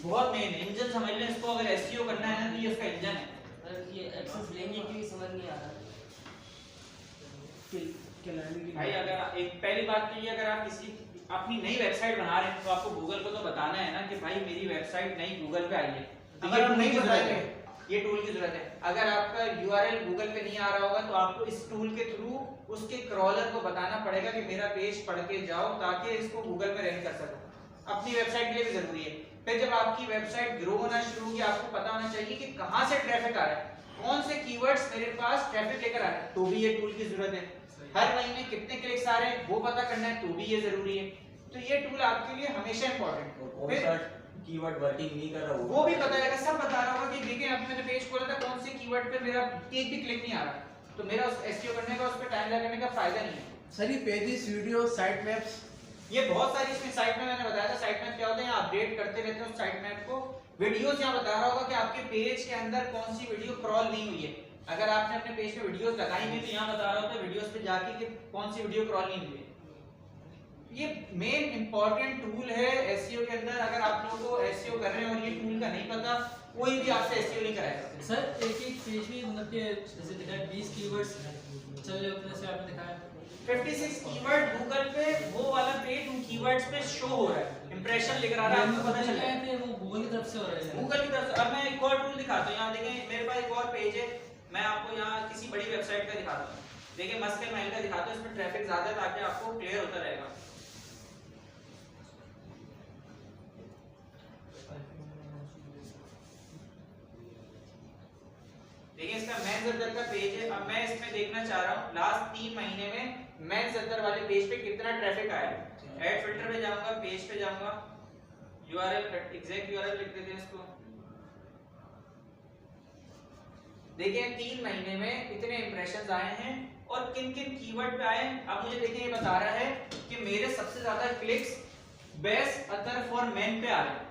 बहुत मेन है, इंजन समझ लें इसको, अगर एसईओ करना है ना तो ये उसका इंजन है। सर ये एक्सेस लेंगे क्योंकि समझ नहीं आ रहा भाई अगर एक पहली बात तो ये, अगर आप किसी अपनी नई वेबसाइट बना रहे हैं तो आपको गूगल को तो बताना है ना कि भाई मेरी वेबसाइट नई गूगल पे आई है, अगर आप नहीं बताएंगे ये टूल की जरूरत है। अगर आपका यूआरएल गूगल पे नहीं आ रहा होगा तो आपको इस टूल के थ्रू उसके क्रॉलर को बताना पड़ेगा कि मेरा पेज पढ़ के जाओ, ताकि इसको गूगल पे रैंक कर सको। अपनी वेबसाइट के लिए भी जरूरी है। फिर जब आपकी वेबसाइट ग्रो होना शुरू होगी, आपको पता होना चाहिए कि कहां से ट्रैफिक आ रहा है, कौन से कीवर्ड्स मेरे पास ट्रैफिक लेकर आ रहे हैं, तो भी ये टूल की जरूरत है। हर महीने कितने क्लिक्स आ रहे हैं वो पता करना है, तो भी ये जरूरी है। तो ये टूल आपके लिए हमेशा इंपॉर्टेंट है। कौन सा कीवर्ड वर्किंग नहीं कर रहा वो भी पता रहेगा, सब बता रहा होगा कि देखिए अब मैंने पेज खोला था, कौन से कीवर्ड पे मेरा एक भी क्लिक नहीं आ रहा, तो मेरा उस एसईओ करने का, उस पे टाइम लगाने का फायदा नहीं है। सर ये पेजेस, वीडियो, साइट मैप्स, ये बहुत सारी इसमें साइट में मैंने बताया था, साइट मैप क्या होते हैं, अपडेट करते रहते हैं उस साइट मैप को। वीडियोस यहाँ बता रहा होगा कि आपके पेज के अंदर कौन सी वीडियो क्रॉल नहीं हुई है। अगर आपने अपने पेज पे वीडियोस लगाई हुई तो यहाँ बता रहा होता है वीडियोस पे जाके कि कौन सी वीडियो क्रॉल नहीं हुई है। ये मेन इंपॉर्टेंट टूल है एसईओ के अंदर। अगर आप लोगों को एसईओ कर रहे हैं और ये टूल का नहीं पता, कोई भी आपसे एसईओ नहीं कराएगा। सर एक पेज में मतलब कि जैसे दिखाया 20 कीवर्ड्स चल रहे होते हैं, जैसे आपने दिखाया 56 कीवर्ड गूगल पे वो वाला पेज उन कीवर्ड्स पे शो हो रहा है, इंप्रेशन लिख रहा है, आपको पता चल रहा है वो गूगल की तरफ से हो रहा है। गूगल की तरफ से। अब मैं एक और टूल दिखाता हूँ, यहाँ देखें मेरे पास एक और पेज है, मैं आपको यहाँ किसी बड़ी वेबसाइट का दिखाता हूँ। देखिए मस्कल महल का दिखाता हूँ, इसमें ट्रैफिक ज्यादा है ताकि आपको क्लियर होता रहेगा। देखिए इसका मैन सदर का पेज है। अब मैं इसमें देखना चाह रहा हूँ लास्ट 3 महीने में मैन सदर वाले पेज पे कितना ट्रैफिक आया है। ऐड फिल्टर पे जाऊंगा, पेज पे जाऊंगा, यूआरएल एग्जैक्ट यूआरएल लिख देते हैं इसको। देखिए 3 महीने में इतने इंप्रेशंस आए हैं और किन किन कीवर्ड पे आए। अब मुझे देखिए ये बता रहा है कि मेरे सबसे ज्यादा clicks best other for main पे आ रहे हैं।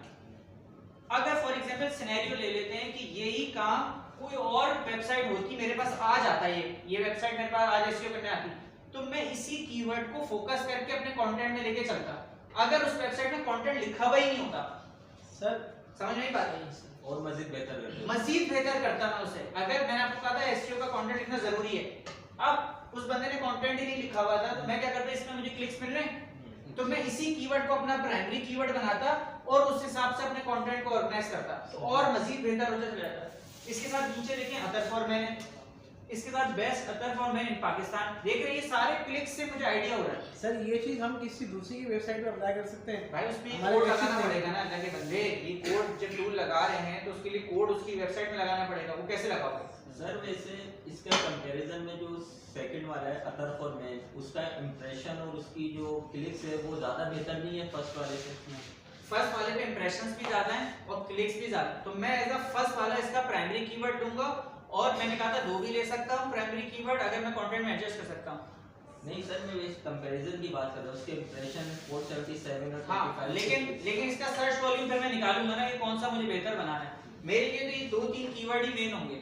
अगर फॉर एग्जांपल सिनेरियो ले लेते हैं कि यही काम कोई और वेबसाइट होती, मेरे पास आ जाता है, ये वेबसाइट मेरे पास आज एसईओ करने आती, तो मैं इसी कीवर्ड को फोकस करके अपने कंटेंट में लेके चलता। अगर उस वेबसाइट में कंटेंट लिखा हुआ ही नहीं होता, सर समझ नहीं पाते, और मजीद बेहतर करते मजीद बेहतर करता मैं उसे। अगर मैंने आपको कहा था एसईओ का कंटेंट लिखना जरूरी है, अब उस बंदे ने कंटेंट ही नहीं लिखा हुआ था, तो मैं क्या करता, इसमें मुझे क्लिक्स मिल रहे हैं तो मैं इसी कीवर्ड को अपना प्राइमरी कीवर्ड बनाता और उस हिसाब से अपने कंटेंट को ऑर्गेनाइज करता, तो और मजीद बेहतर होता चला जाता। इसके साथ नीचे देखें अदर फॉर मैन, इसके साथ best other for man in Pakistan, देख रहे हैं ये सारे क्लिक्स से मुझे आइडिया हो रहा है। सर ये चीज हम किसी दूसरी की वेबसाइट पे अप्लाई कर सकते हैं भाई उसमें हमारे कोड website लगाना पे। पड़ेगा ना, अल्लाह के बंदे, ये कोड जब टूल लगा रहे हैं तो उसके लिए कोड उसकी वेबसाइट में लगाना पड़ेगा, वो कैसे लगाओगे? सर वैसे इसका कंपैरिजन में जो सेकंड वाला है अदर फॉर मैन, उसका इंप्रेशन और उसकी जो क्लिक्स है वो ज्यादा बेहतर नहीं है फर्स्ट वाले से। फर्स्ट वाले पे इंप्रेशंस भी ज्यादा हैं और क्लिक्स भी ज्यादा, तो मैं एज अ फर्स्ट वाला इसका प्राइमरी कीवर्ड लूंगा और मैंने कहा था 2 भी ले सकता हूं प्राइमरी कीवर्ड, अगर मैं कंटेंट में एडजस्ट कर सकता हूं। नहीं सर मैं इस कंपैरिजन की बात कर रहा हूं, उसके इंप्रेशन 477 और 25। हाँ, लेकिन इसका सर्च वॉल्यूम फिर मैं निकालूंगा ना कि कौन सा मुझे बेहतर बनाना है। मेरे लिए तो ये 2-3 कीवर्ड ही मेन होंगे,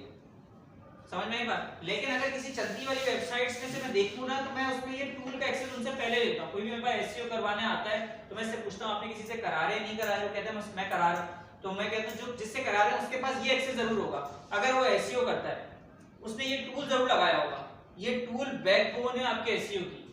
समझ में आई बात। लेकिन अगर किसी चलती वाली वेबसाइट्स में से मैं देखूं ना, तो मैं उसमें ये टूल का एक्सेस उनसे पहले लेता हूं। कोई भी मेरे पास एसईओ करवाने आता है तो मैं इससे पूछता हूं आपने किसी से करा रहे नहीं करा रहे, वो कहते हैं मैं करा रहा हूं, तो मैं कहता हूं जो जिससे करा रहे हैं उसके पास ये एक्सेस जरूर होगा। अगर वो एसईओ करता है उसने ये टूल जरूर लगाया होगा, ये टूल बैकबोन है आपके एसईओ की।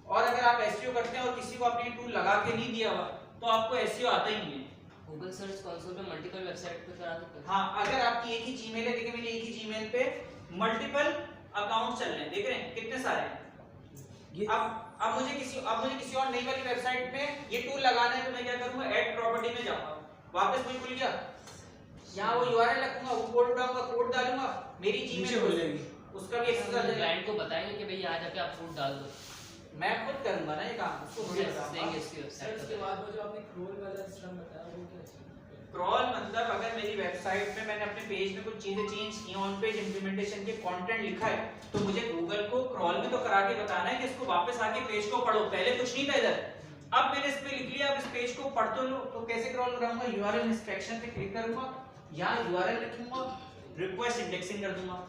और अगर आप एसईओ करते हैं और किसी को आपने ये टूल लगा के नहीं दिया हुआ तो आपको एसईओ आता ही नहीं है। गूगल सर्च कंसोल पे मल्टीपल वेबसाइट पे करा सकते हैं। हाँ, अगर आपकी एक ही जीमेल है, देखिए मेरी एक ही जीमेल पे मल्टीपल अकाउंट चल रहे हैं, देख रहे हैं कितने सारे हैं। अब मुझे किसी और नई वाली वेबसाइट में ये टूल लगाना है तो मैं क्या करूंगा, ऐड प्रॉपर्टी में जाऊंगा, वापस वही खुल गया, यहाँ वो यूआरएल रखूंगा, वो कोड उठाऊंगा, कोड डालूंगा, मेरी जीमेल खुल जाएगी, उसका भी एक्सेस आ जाएगा। क्लाइंट को बताएंगे कि भाई आ जाके आप कोड डाल दो, मैं खुद करूंगा ना ये काम, उसको थोड़ी बताऊंगा। देंगे इसकी सर वेबसाइट उसके बाद वो जो आपने क्रोल वाला सिस्टम बताया वो क्या है? क्रॉल मतलब अगर मेरी वेबसाइट पे मैंने अपने पेज में कुछ चीजें चेंज की, ऑन पेज इंप्लीमेंटेशन के कंटेंट लिखा है, तो मुझे गूगल को क्रॉल में तो करा के बताना है कि इसको वापस आके पेज को पढ़ो। पहले कुछ नहीं था इधर, अब मैंने इस पे लिख लिया, अब इस पेज को पढ़ तो लो, तो कैसे क्रॉल कराऊंगा, यूआरएल इंस्ट्रक्शन पे क्लिक करूंगा, यहां यूआरएल लिखूंगा, रिक्वेस्ट इंडेक्सिंग कर दूंगा,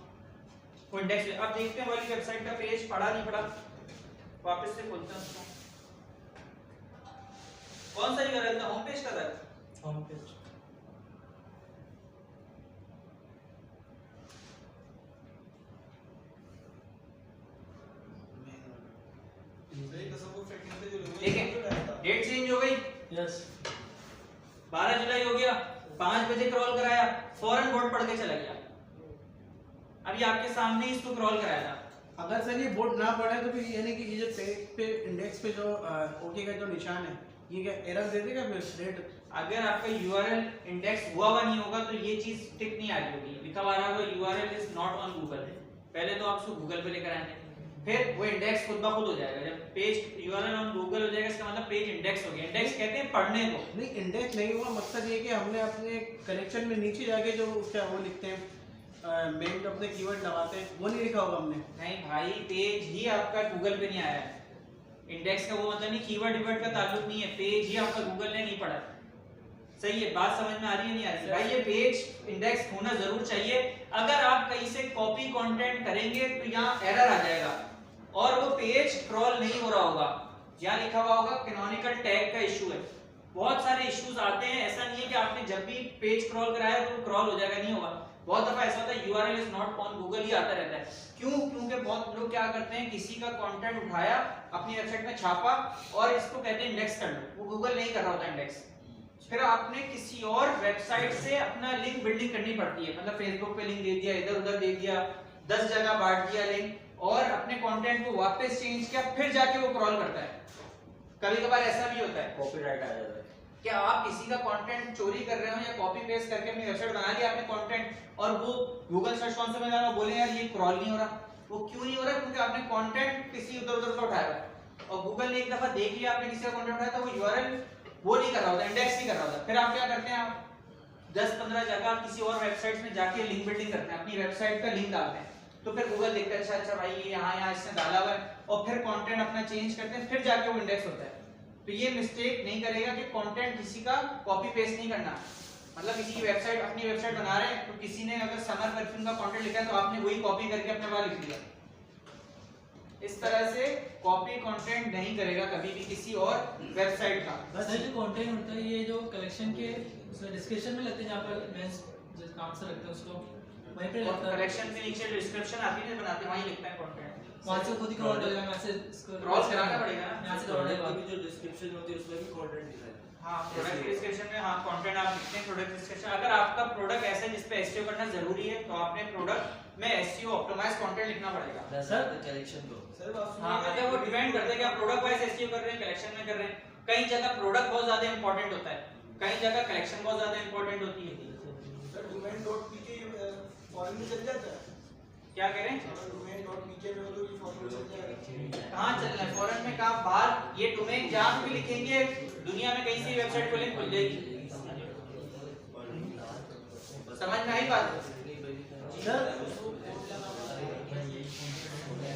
वो इंडेक्स अब देखते हैं वाली वेबसाइट का पेज पढ़ा नहीं पढ़ा, वापस से खोलते हैं उसको। कौन सा यूआरएल था, होम पेज का था? Home page. देखें डेट चेंज हो गई, यस 12 जुलाई हो गया, 5 बजे क्रॉल कराया, फौरन बोर्ड पढ़ के चला गया। अभी आपके सामने ही इसको क्रॉल कराया था। अगर सर ये बोर्ड ना पढ़े तो फिर यानी कि ये जो पेज पे इंडेक्स पे जो ओके का जो निशान है ये क्या एरर दे देगा फिर रेट? अगर आपका यूआरएल इंडेक्स हुआ नहीं होगा तो ये चीज टिक नहीं आ रही होगी, लिखा हुआ रहा होगा URL is not on Google. पहले तो आप उसको गूगल पे लेकर आएंगे, फिर वो इंडेक्स खुद ब खुद हो जाएगा। जब पेज यूआरएल ऑन गूगल हो जाएगा इसका मतलब पेज इंडेक्स हो गया। इंडेक्स कहते हैं पढ़ने को। नहीं इंडेक्स नहीं हुआ, मकसद ये कि हमने अपने कलेक्शन में नीचे जाके जो क्या वो लिखते हैं मेन अपने कीवर्ड लगाते हैं वो नहीं लिखा होगा हमने। नहीं भाई, पेज ही आपका गूगल पे नहीं आया है। इंडेक्स का वो मतलब नहीं, कीवर्ड विवर्ड का ताल्लुक नहीं है, पेज ही आपका गूगल ने नहीं पढ़ा। सही है, बात समझ में आ रही है नहीं आ रही? भाई ये पेज इंडेक्स होना जरूर चाहिए। अगर आप कहीं से कॉपी कंटेंट करेंगे तो यहाँ एरर आ जाएगा और वो पेज क्रॉल नहीं हो रहा होगा। यहाँ लिखा हुआ होगा कैनोनिकल टैग का इशू है। बहुत सारे इश्यूज आते हैं, ऐसा नहीं है कि आपने जब भी पेज क्रॉल कराया तो क्रॉल हो जाएगा, नहीं होगा। बहुत दफा ऐसा होता है URL is not on Google ही आता रहता है। क्यों? क्योंकि बहुत लोग क्या करते हैं, किसी का कंटेंट उठाया अपनी वेबसाइट में छापा और इसको कहते हैं इंडेक्स कर लो, वो गूगल नहीं कर रहा होता इंडेक्स। फिर आपने किसी और वेबसाइट से अपना लिंक बिल्डिंग करनी पड़ती है, मतलब फेसबुक पे लिंक दे दिया, इधर उधर दे दिया, 10 जगह बांट दिया लिंक और अपने कंटेंट को वापस चेंज किया, फिर जाके वो क्रॉल करता है। कभी कभार ऐसा भी होता है, कॉपीराइट आ जाता है। क्या आप किसी का कंटेंट चोरी कर रहे हो या कॉपी पेस्ट करके अपनी वेबसाइट बना लिया आपने कंटेंट और वो गूगल सर्च कौन से में जाएगा, बोले यार ये क्रॉल नहीं हो रहा। वो क्यों नहीं हो रहा? क्योंकि आपने कंटेंट किसी उधर उधर का उठाया है और गूगल ने एक दफा देख लिया आपने किसी का कंटेंट उठाया तो वो यूआरएल वो नहीं कर रहा होता, इंडेक्स नहीं कर रहा होता। फिर आप क्या करते हैं, आप 10-15 जगह किसी और वेबसाइट में जाके लिंक बिल्डिंग करते हैं, अपनी वेबसाइट का लिंक डालते हैं, तो फिर गूगल देखता है अच्छा अच्छा भाई ये यहाँ इसने डाला हुआ है और फिर कंटेंट अपना चेंज करते हैं, फिर जाके वो इंडेक्स होता है। तो ये मिस्टेक नहीं करेगा कि कंटेंट किसी का कॉपी पेस्ट नहीं करना। मतलब किसी की वेबसाइट, अपनी वेबसाइट बना रहे हैं तो किसी ने अगर समर परफ्यूम का कंटेंट लिखा है तो आपने वही कॉपी करके अपने वहां लिख दिया। इस तरह से कॉपी कंटेंट नहीं करेगा कभी भी किसी और वेबसाइट का। सर जो कंटेंट होता है ये जो कलेक्शन के डिस्क्रिप्शन में लगते हैं, जहाँ पर मेंस जिस नाम से रखते हैं उसको वहीं पे लगता है। कलेक्शन के नीचे डिस्क्रिप्शन आती है बनाते वहीं लिखता है कंटेंट, वहाँ से खुद ही क्रॉल करेगा, वहाँ से क्रॉस कराना पड़ेगा ना। यहाँ से क्रॉल करेगा। जो डिस्क्रिप्शन होती है उसमें भी कंटेंट लिखा है। हाँ, प्रोडक्ट डिस्क्रिप्शन में हाँ कंटेंट आप लिखते हैं प्रोडक्ट डिस्क्रिप्शन। अगर आपका प्रोडक्ट ऐसा है जिस पे एसईओ करना जरूरी है तो आपने प्रोडक्ट में एसईओ ऑप्टिमाइज कंटेंट लिखना पड़ेगा। सर कलेक्शन को सर आप हाँ, अगर वो डिपेंड करता है कि आप प्रोडक्ट वाइज एसईओ कर रहे हैं, कलेक्शन में कर रहे हैं। कई जगह प्रोडक्ट बहुत ज्यादा इंपॉर्टेंट होता है, कई जगह कलेक्शन बहुत ज्यादा इंपॉर्टेंट होती है। सर domain.pk फॉरेन में चल जाता है। क्या कह रहे हैं? domain.pk में तो ये फॉरेन में चल जाएगा। कहाँ चल रहा है फॉरेन में? कहाँ बाहर? ये डोमेन जहाँ भी लिखेंगे दुनिया में कहीं से वेबसाइट खोलेंगे खुल जाएगी। समझ में आई बात?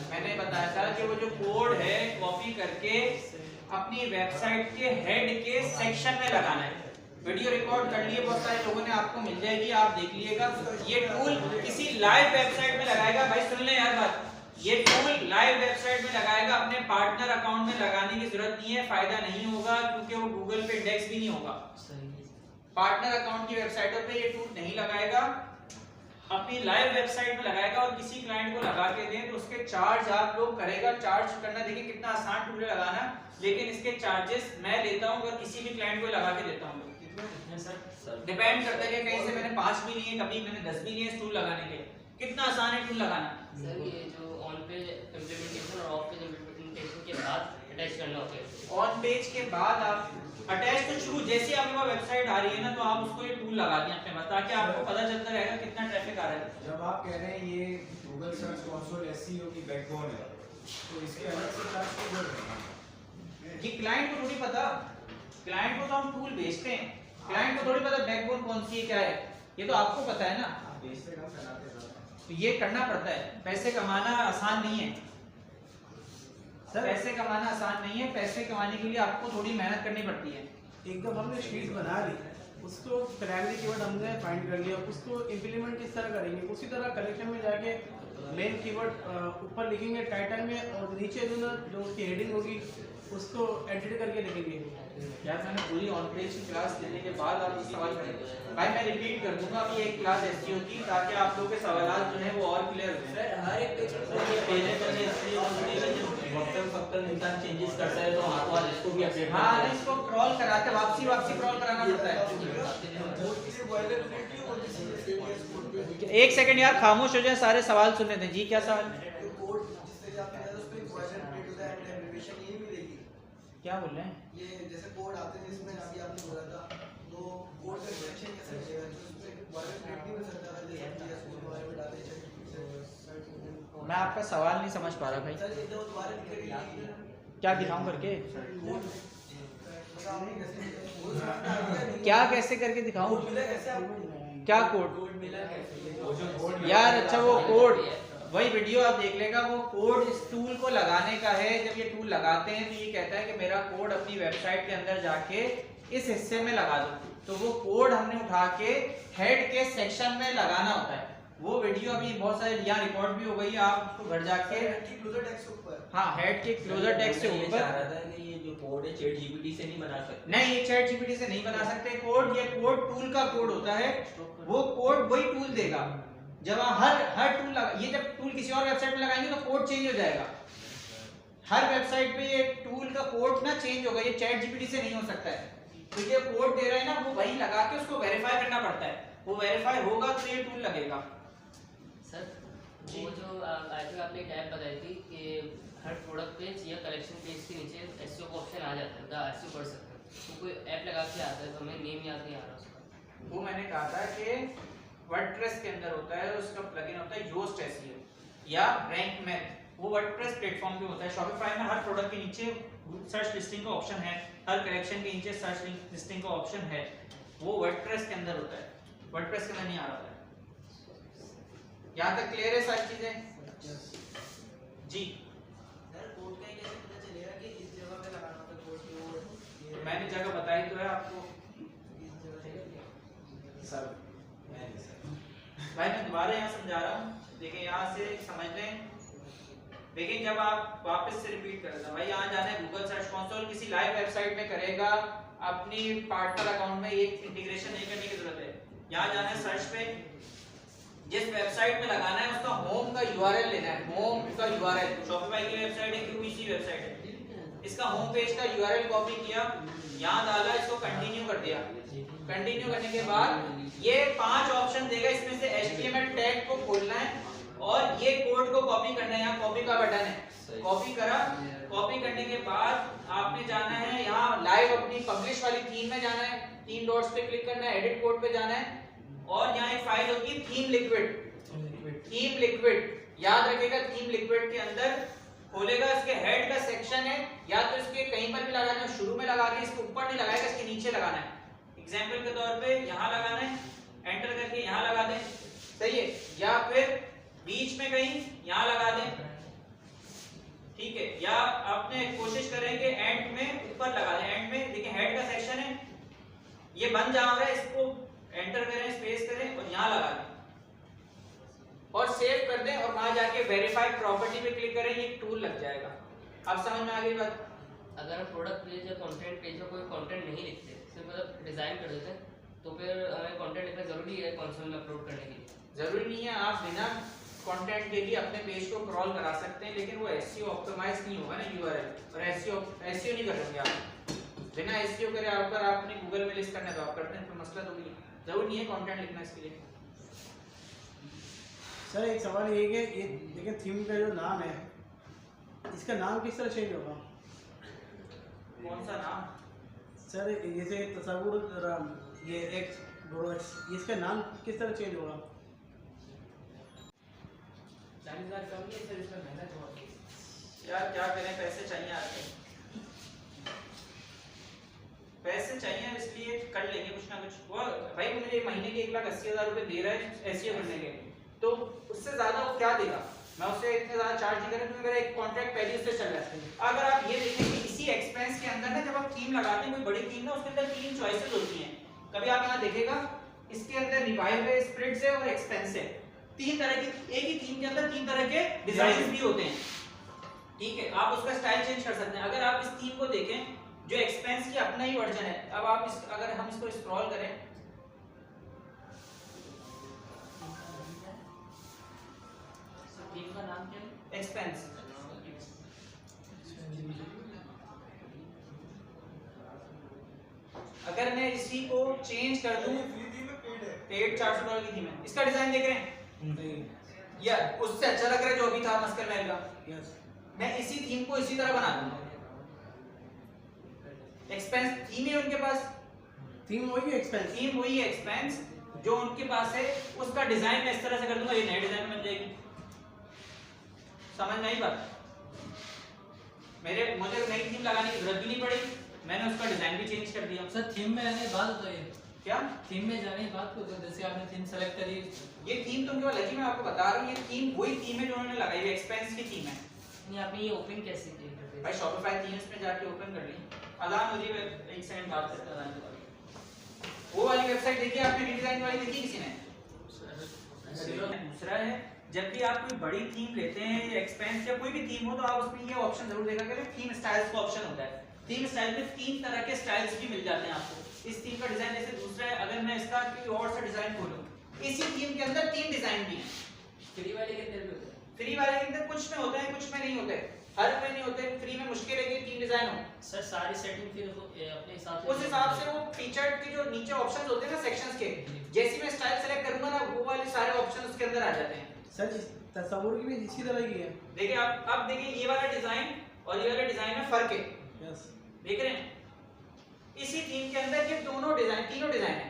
मैंने बताया था कि वो जो कोड है कॉपी करके अपनी वेबसाइट के हेड के सेक्शन में लगाना है। वीडियो रिकॉर्ड कर लिए बहुत सारे लोगों ने, आपको मिल जाएगी, आप देख लीजिएगा। ये टूल किसी लाइव वेबसाइट में लगाएगा। भाई सुन ले यार बात, ये टूल लाइव वेबसाइट में लगाएगा, अपने पार्टनर अकाउंट में लगाने की जरूरत नहीं है, फायदा नहीं होगा क्योंकि वो गूगल पे इंडेक्स भी नहीं होगा। पार्टनर अकाउंट की वेबसाइटों पे ये टूल नहीं लगाएगा, अपनी लाइव वेबसाइट में लगाएगा और किसी क्लाइंट को लगा के दें तो उसके चार्ज आप लोग करेगा। चार्ज करना देखिए कितना आसान टूल है लगाना, लेकिन इसके चार्जेस मैं लेता हूं अगर किसी भी क्लाइंट को लगा के देता हूं। कितने सर? डिपेंड करता है कि कहीं से मैंने 5 भी लिए, कभी मैंने 10 भी लिए इस टूल लगाने के। कितना आसान है टूल लगाना। सर ये जो ऑन पेज इंप्लीमेंटेशन और ऑफ पेज इंप्लीमेंटेशन के बाद अटैच करना होता है। ऑन पेज के बाद आप अटैच तो शुरू जैसे आपके पास वेबसाइट आ रही है ना तो आप उसको ये टूल लगा दें अपने पास, ताकि आपको पता चलता रहेगा कितना ट्रैफिक आ रहा है। जब आप कह रहे हैं ये गूगल सर्च कंसोल एसईओ की बैकबोन है तो इसके अलग से चार्ज क्यों कर रहे हैं? ये क्लाइंट को थोड़ी पता, क्लाइंट को तो हम टूल बेचते हैं, क्लाइंट को थोड़ी पता बैकबोन कौन सी है क्या है, ये तो आपको पता है ना। आप बेचते हम चलाते हैं। तो ये करना पड़ता है। पैसे कमाना आसान नहीं है सर, पैसे कमाना आसान नहीं है। पैसे कमाने के लिए आपको थोड़ी मेहनत करनी पड़ती है। एकदम हमने शीट बना ली, उसको प्राइमरी कीवर्ड हमने फाइंड कर लिया, उसको इंप्लीमेंट किस तरह करेंगे, उसी तरह कलेक्शन में जाके मेन कीवर्ड ऊपर लिखेंगे टाइटल में, और नीचे जो उसकी हेडिंग होगी उसको एडिट करके लिखेंगे। यार मैंने पूरी ऑन पेज की क्लास लेने के बाद आप सवाल करेंगे भाई, मैं रिपीट कर दूंगा अभी एक क्लास एसईओ की, ताकि आप लोगों के सवाल जो है वो और क्लियर हो जाए। सर हर एक पेज वक्त इंसान चेंजेस करता है तो हाथ वाल इसको भी अपडेट हाँ नहीं, इसको क्रॉल कराते वापसी क्रॉल कराना पड़ता है। एक सेकंड यार खामोश हो जाए, सारे सवाल सुनने थे। जी क्या सवाल? क्या बोल रहे हैं? ये जैसे कोड आते हैं इसमें अभी आपने बोला था, तो कोड का सिलेक्शन कैसे मिलेगा? तो उसमें बॉयलरप्लेट नहीं मिल सकता था जैसे इसके बारे में डाले चाहिए। मैं आपका सवाल नहीं समझ पा रहा भाई। सर ये जो दोबारा दिखेगा क्या दिखाऊं करके? कोड क्या कैसे करके दिखाऊं? मिला कैसे आपको? क्या कोड? कोड मिला कैसे? यार अच्छा वो कोड, वही वीडियो आप देख लेगा। वो कोड इस टूल को लगाने का है। जब ये टूल लगाते हैं तो ये कहता है कि मेरा कोड अपनी वेबसाइट के अंदर जाके इस हिस्से में लगा दो, तो वो कोड हमने उठा के हेड के सेक्शन में लगाना होता है। वो वीडियो अभी बहुत सारे यहाँ रिकॉर्ड भी हो गई है, आप उसको घर जाके क्लोजर टेक्स्ट ऊपर, हाँ हेड के क्लोजर टेक्स्ट से ऊपर। चाह रहा था कि ये जो कोड है चैट जीपीटी से नहीं बना सकते। नहीं, ये चैट जीपीटी से नहीं बना सकते कोड। ये कोड टूल का कोड होता है, वो कोड वही टूल देगा। जब आप हर टूल ये जब टूल किसी और वेबसाइट में लगाएंगे तो कोड चेंज हो जाएगा। हर वेबसाइट पे ये टूल का कोड ना चेंज होगा, ये चैट जीपीटी से नहीं हो सकता है। तो ये कोड दे रहा है ना, वो वही लगा के उसको वेरीफाई करना पड़ता है। वो वेरीफाई होगा तो ये टूल लगेगा। सर वो जो आई थिंक आपने टैब बताई थी कि हर प्रोडक्ट पेज या कलेक्शन पेज के नीचे एसईओ का ऑप्शन आ जाता है, द एसईओ कर सकते हैं। तो कोई ऐप लगा के आता है तो हमें नेम याद नहीं आ रहा उसका। वो मैंने कहा था कि वर्डप्रेस के अंदर होता है, उसका प्लगइन होता है योस्ट एसईओ या रैंक मैथ। वो वर्डप्रेस प्लेटफॉर्म पे होता है। शॉपिफाई में हर प्रोडक्ट के नीचे सर्च लिस्टिंग का ऑप्शन है, हर कलेक्शन के नीचे सर्च लिस्टिंग का ऑप्शन है। वो वर्डप्रेस के अंदर होता है, वर्डप्रेस के अंदर नहीं आ रहा है। यहाँ तक क्लियर है सारी चीजें? जी सर कोड का ही कैसे पता चलेगा कि इस जगह पे लगाना होता है कोड की? वो मैंने जगह बताई तो है आपको। इस जगह पे सर भाई मैं दोबारा यहाँ समझा रहा हूँ, देखिए यहाँ से समझ लें। देखिए जब आप वापस से रिपीट कर रहे हैं भाई, यहाँ जाना है गूगल सर्च कंसोल, किसी लाइव वेबसाइट में करेगा, अपनी पार्टनर अकाउंट में ये इंटीग्रेशन नहीं करने की जरूरत है। यहाँ जाना है सर्च पे, जिस वेबसाइट में लगाना है उसका होम का यूआरएल लेना है। होम का यूआरएल शॉपिफाई की वेबसाइट है, क्यूबीसी वेबसाइट है, इसका होम पेज का यूआरएल कॉपी किया, यहाँ डाला, इसको कंटिन्यू कर दिया। कंटिन्यू करने के बाद ये 5 ऑप्शन देगा, इसमें से HTML टैग को खोलना है और ये कोड को कॉपी करना है। यहाँ कॉपी का बटन है, कॉपी करा। कॉपी करने के बाद आपने जाना है यहाँ लाइव अपनी पब्लिश वाली थीम में जाना है, 3 डॉट्स पे क्लिक करना है, एडिट कोड पे जाना है और यहाँ एक फाइल होगी थीम लिक्विड। थीम लिक्विड याद रखिएगा, थीम लिक्विड के अंदर खोलेगा, इसके हेड का सेक्शन है, या तो इसके कहीं पर भी लगाना है, शुरू में लगा के इसके ऊपर नहीं लगाएगा, इसके नीचे लगाना है। एग्जाम्पल के तौर पे यहाँ लगाना है, एंटर करके यहाँ लगा दें, सही है, या फिर बीच में कहीं यहाँ लगा दें, ठीक है, या आपने कोशिश करेंगे एंड में ऊपर लगा दें। एंड में देखिए हेड का सेक्शन है, ये बंद जहाँ हो रहा है इसको एंटर करें, स्पेस करें और यहाँ लगा दें और सेव कर दें और वहां जाके वेरीफाई प्रॉपर्टी पे क्लिक करें, ये टूल लग जाएगा। अब समझ में आ गई बात? अगर हम प्रोडक्ट पेज या कंटेंट पेज में कोई कंटेंट नहीं लिखते, सिर्फ मतलब डिजाइन कर देते हैं, तो फिर हमें कंटेंट लिखना जरूरी है कंसोल में अपलोड करने के लिए? जरूरी नहीं है, आप बिना कंटेंट के भी अपने पेज को क्रॉल करा सकते हैं, लेकिन वो एसईओ ऑप्टिमाइज नहीं होगा ना यूआरएल, और एसईओ नहीं करेंगे आप। बिना एसईओ करे अगर आपने गूगल में लिस्ट करना है तो आप करते हैं, तो मसला तो नहीं है। जरूरी नहीं है कंटेंट लिखना इसके लिए। सर एक सवाल ये कि ये देखिए थीम का जो नाम है, इसका नाम किस तरह चेंज होगा? कौन सा नाम? सर जैसे तस्वुर ये एक्स प्रोडक्ट्स, इसका नाम किस तरह चेंज होगा? 40,000 कम नहीं है सर, इसमें मेहनत बहुत है। यार क्या करें, पैसे चाहिए आपके, पैसे चाहिए, इसलिए कर लेंगे कुछ ना कुछ। वो भाई मुझे महीने के 1,80,000 रुपए दे रहा है एसईओ करने के, तो उससे ज्यादा वो क्या देगा? मैं उससे इतने ज्यादा चार्ज नहीं करूँ, क्योंकि मेरा एक कॉन्ट्रैक्ट पहले से चल रहा है। अगर आप ये देखें कि इसी एक्सपेंस के अंदर ना, जब आप थीम लगाते हैं, कोई बड़ी थीम ना, उसके अंदर 3 चॉइसेस होती हैं। कभी आप यहाँ देखेगा, इसके अंदर रिवाइव है, स्प्रिट्स है और एक्सपेंस है। तीन तरह की, एक ही थीम के अंदर तीन तरह के डिजाइन भी होते हैं, ठीक है। आप उसका स्टाइल चेंज कर सकते हैं। अगर आप इस थीम को देखें जो एक्सपेंस की अपना ही वर्जन है, अब आप इस, अगर हम इसको स्क्रॉल करें, थीम का नाम क्या है? एक्सपेंस, अगर मैं इसी को चेंज कर दूं, पेड $400 की थीम है, इसका डिजाइन देख रहे हैं नहीं या उससे अच्छा लग रहा है जो अभी था मस्कर महल का, यस मैं इसी थीम को इसी तरह बना दूंगा। एक्सपेंस थीम है उनके पास, थीम वही है एक्सपेंस। थीम वही है एक्सपेंस जो उनके पास है, उसका डिजाइन मैं इस तरह से कर दूंगा, ये नए डिजाइन में बन जाएगी। समझ नहीं बात? मुझे नई थीम लगाने की जरूरत भी नहीं पड़ी, मैंने उसका डिजाइन भी चेंज कर दिया। सर थीम में आने बात बताइए, क्या थीम में जाने की बात को, जैसे आपने थीम सेलेक्ट करी, ये थीम तो केवल लगी, मैं आपको बता रहा हूँ, ये थीम वही थीम है जो उन्होंने लगाई है, एक्सपेंस की थीम है। नहीं आपने ये ओपन कैसे की? भाई शॉपिफाई थीम्स में जाके ओपन कर ली। अजान हो रही है, एक सेकंड बात करते हैं अजान के बाद। वो वाली वेबसाइट देखी आपने, रीडिजाइन वाली देखी किसी ने? दूसरा है, जब भी आप कोई बड़ी थीम लेते हैं या एक्सपेंस या कोई भी थीम हो, तो आप उसमें ये ऑप्शन जरूर देखा करें, थीम स्टाइल्स का ऑप्शन होता है। थीम स्टाइल में तीन तरह के स्टाइल्स भी मिल जाते हैं आपको। इस थीम का डिजाइन जैसे दूसरा है, अगर मैं इसका कोई और सा डिजाइन खोलूं, इसी थीम के अंदर तीन डिजाइन भी हैं। फ्री वाले के अंदर भी होता है? फ्री वाले के अंदर कुछ में होता है, कुछ में नहीं होता है, हर में नहीं होते। फ्री में मुश्किल है कि तीन डिजाइन हो। सर सारी सेटिंग फिर अपने हिसाब से उस हिसाब से वो फीचर्ड के जो नीचे ऑप्शंस होते हैं ना सेक्शंस के, जैसे मैं स्टाइल सेलेक्ट करूंगा ना, वो वाले सारे ऑप्शन उसके अंदर आ जाते हैं। सर इस तस्वीर की भी इसी तरह की है। देखिए आप, अब देखिए ये वाला डिजाइन और ये वाला डिजाइन में फर्क है, यस देख रहे हैं? इसी थीम के अंदर ये दोनों डिजाइन, तीनों डिजाइन है।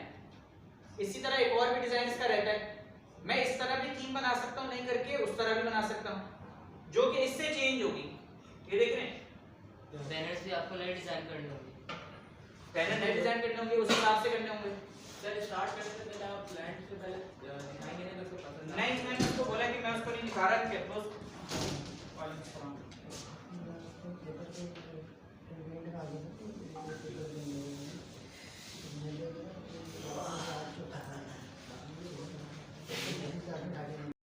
इसी तरह एक और भी डिजाइन इसका रहता है, मैं इस तरह भी थीम बना सकता हूं, नहीं करके उस तरह भी बना सकता हूं, जो कि इससे चेंज होगी। ये देख रहे हैं? बैनर्स भी आपको नए डिजाइन करने होंगे। बैनर नए डिजाइन करने होंगे, उस हिसाब से करने होंगे। सर स्टार्ट करने से पहले आप क्लाइंट से पहले दिखाएंगे ना, तो उसको पसंद नहीं, मैंने उसको बोला कि मैं उसको नहीं दिखा रहा कि अपलोड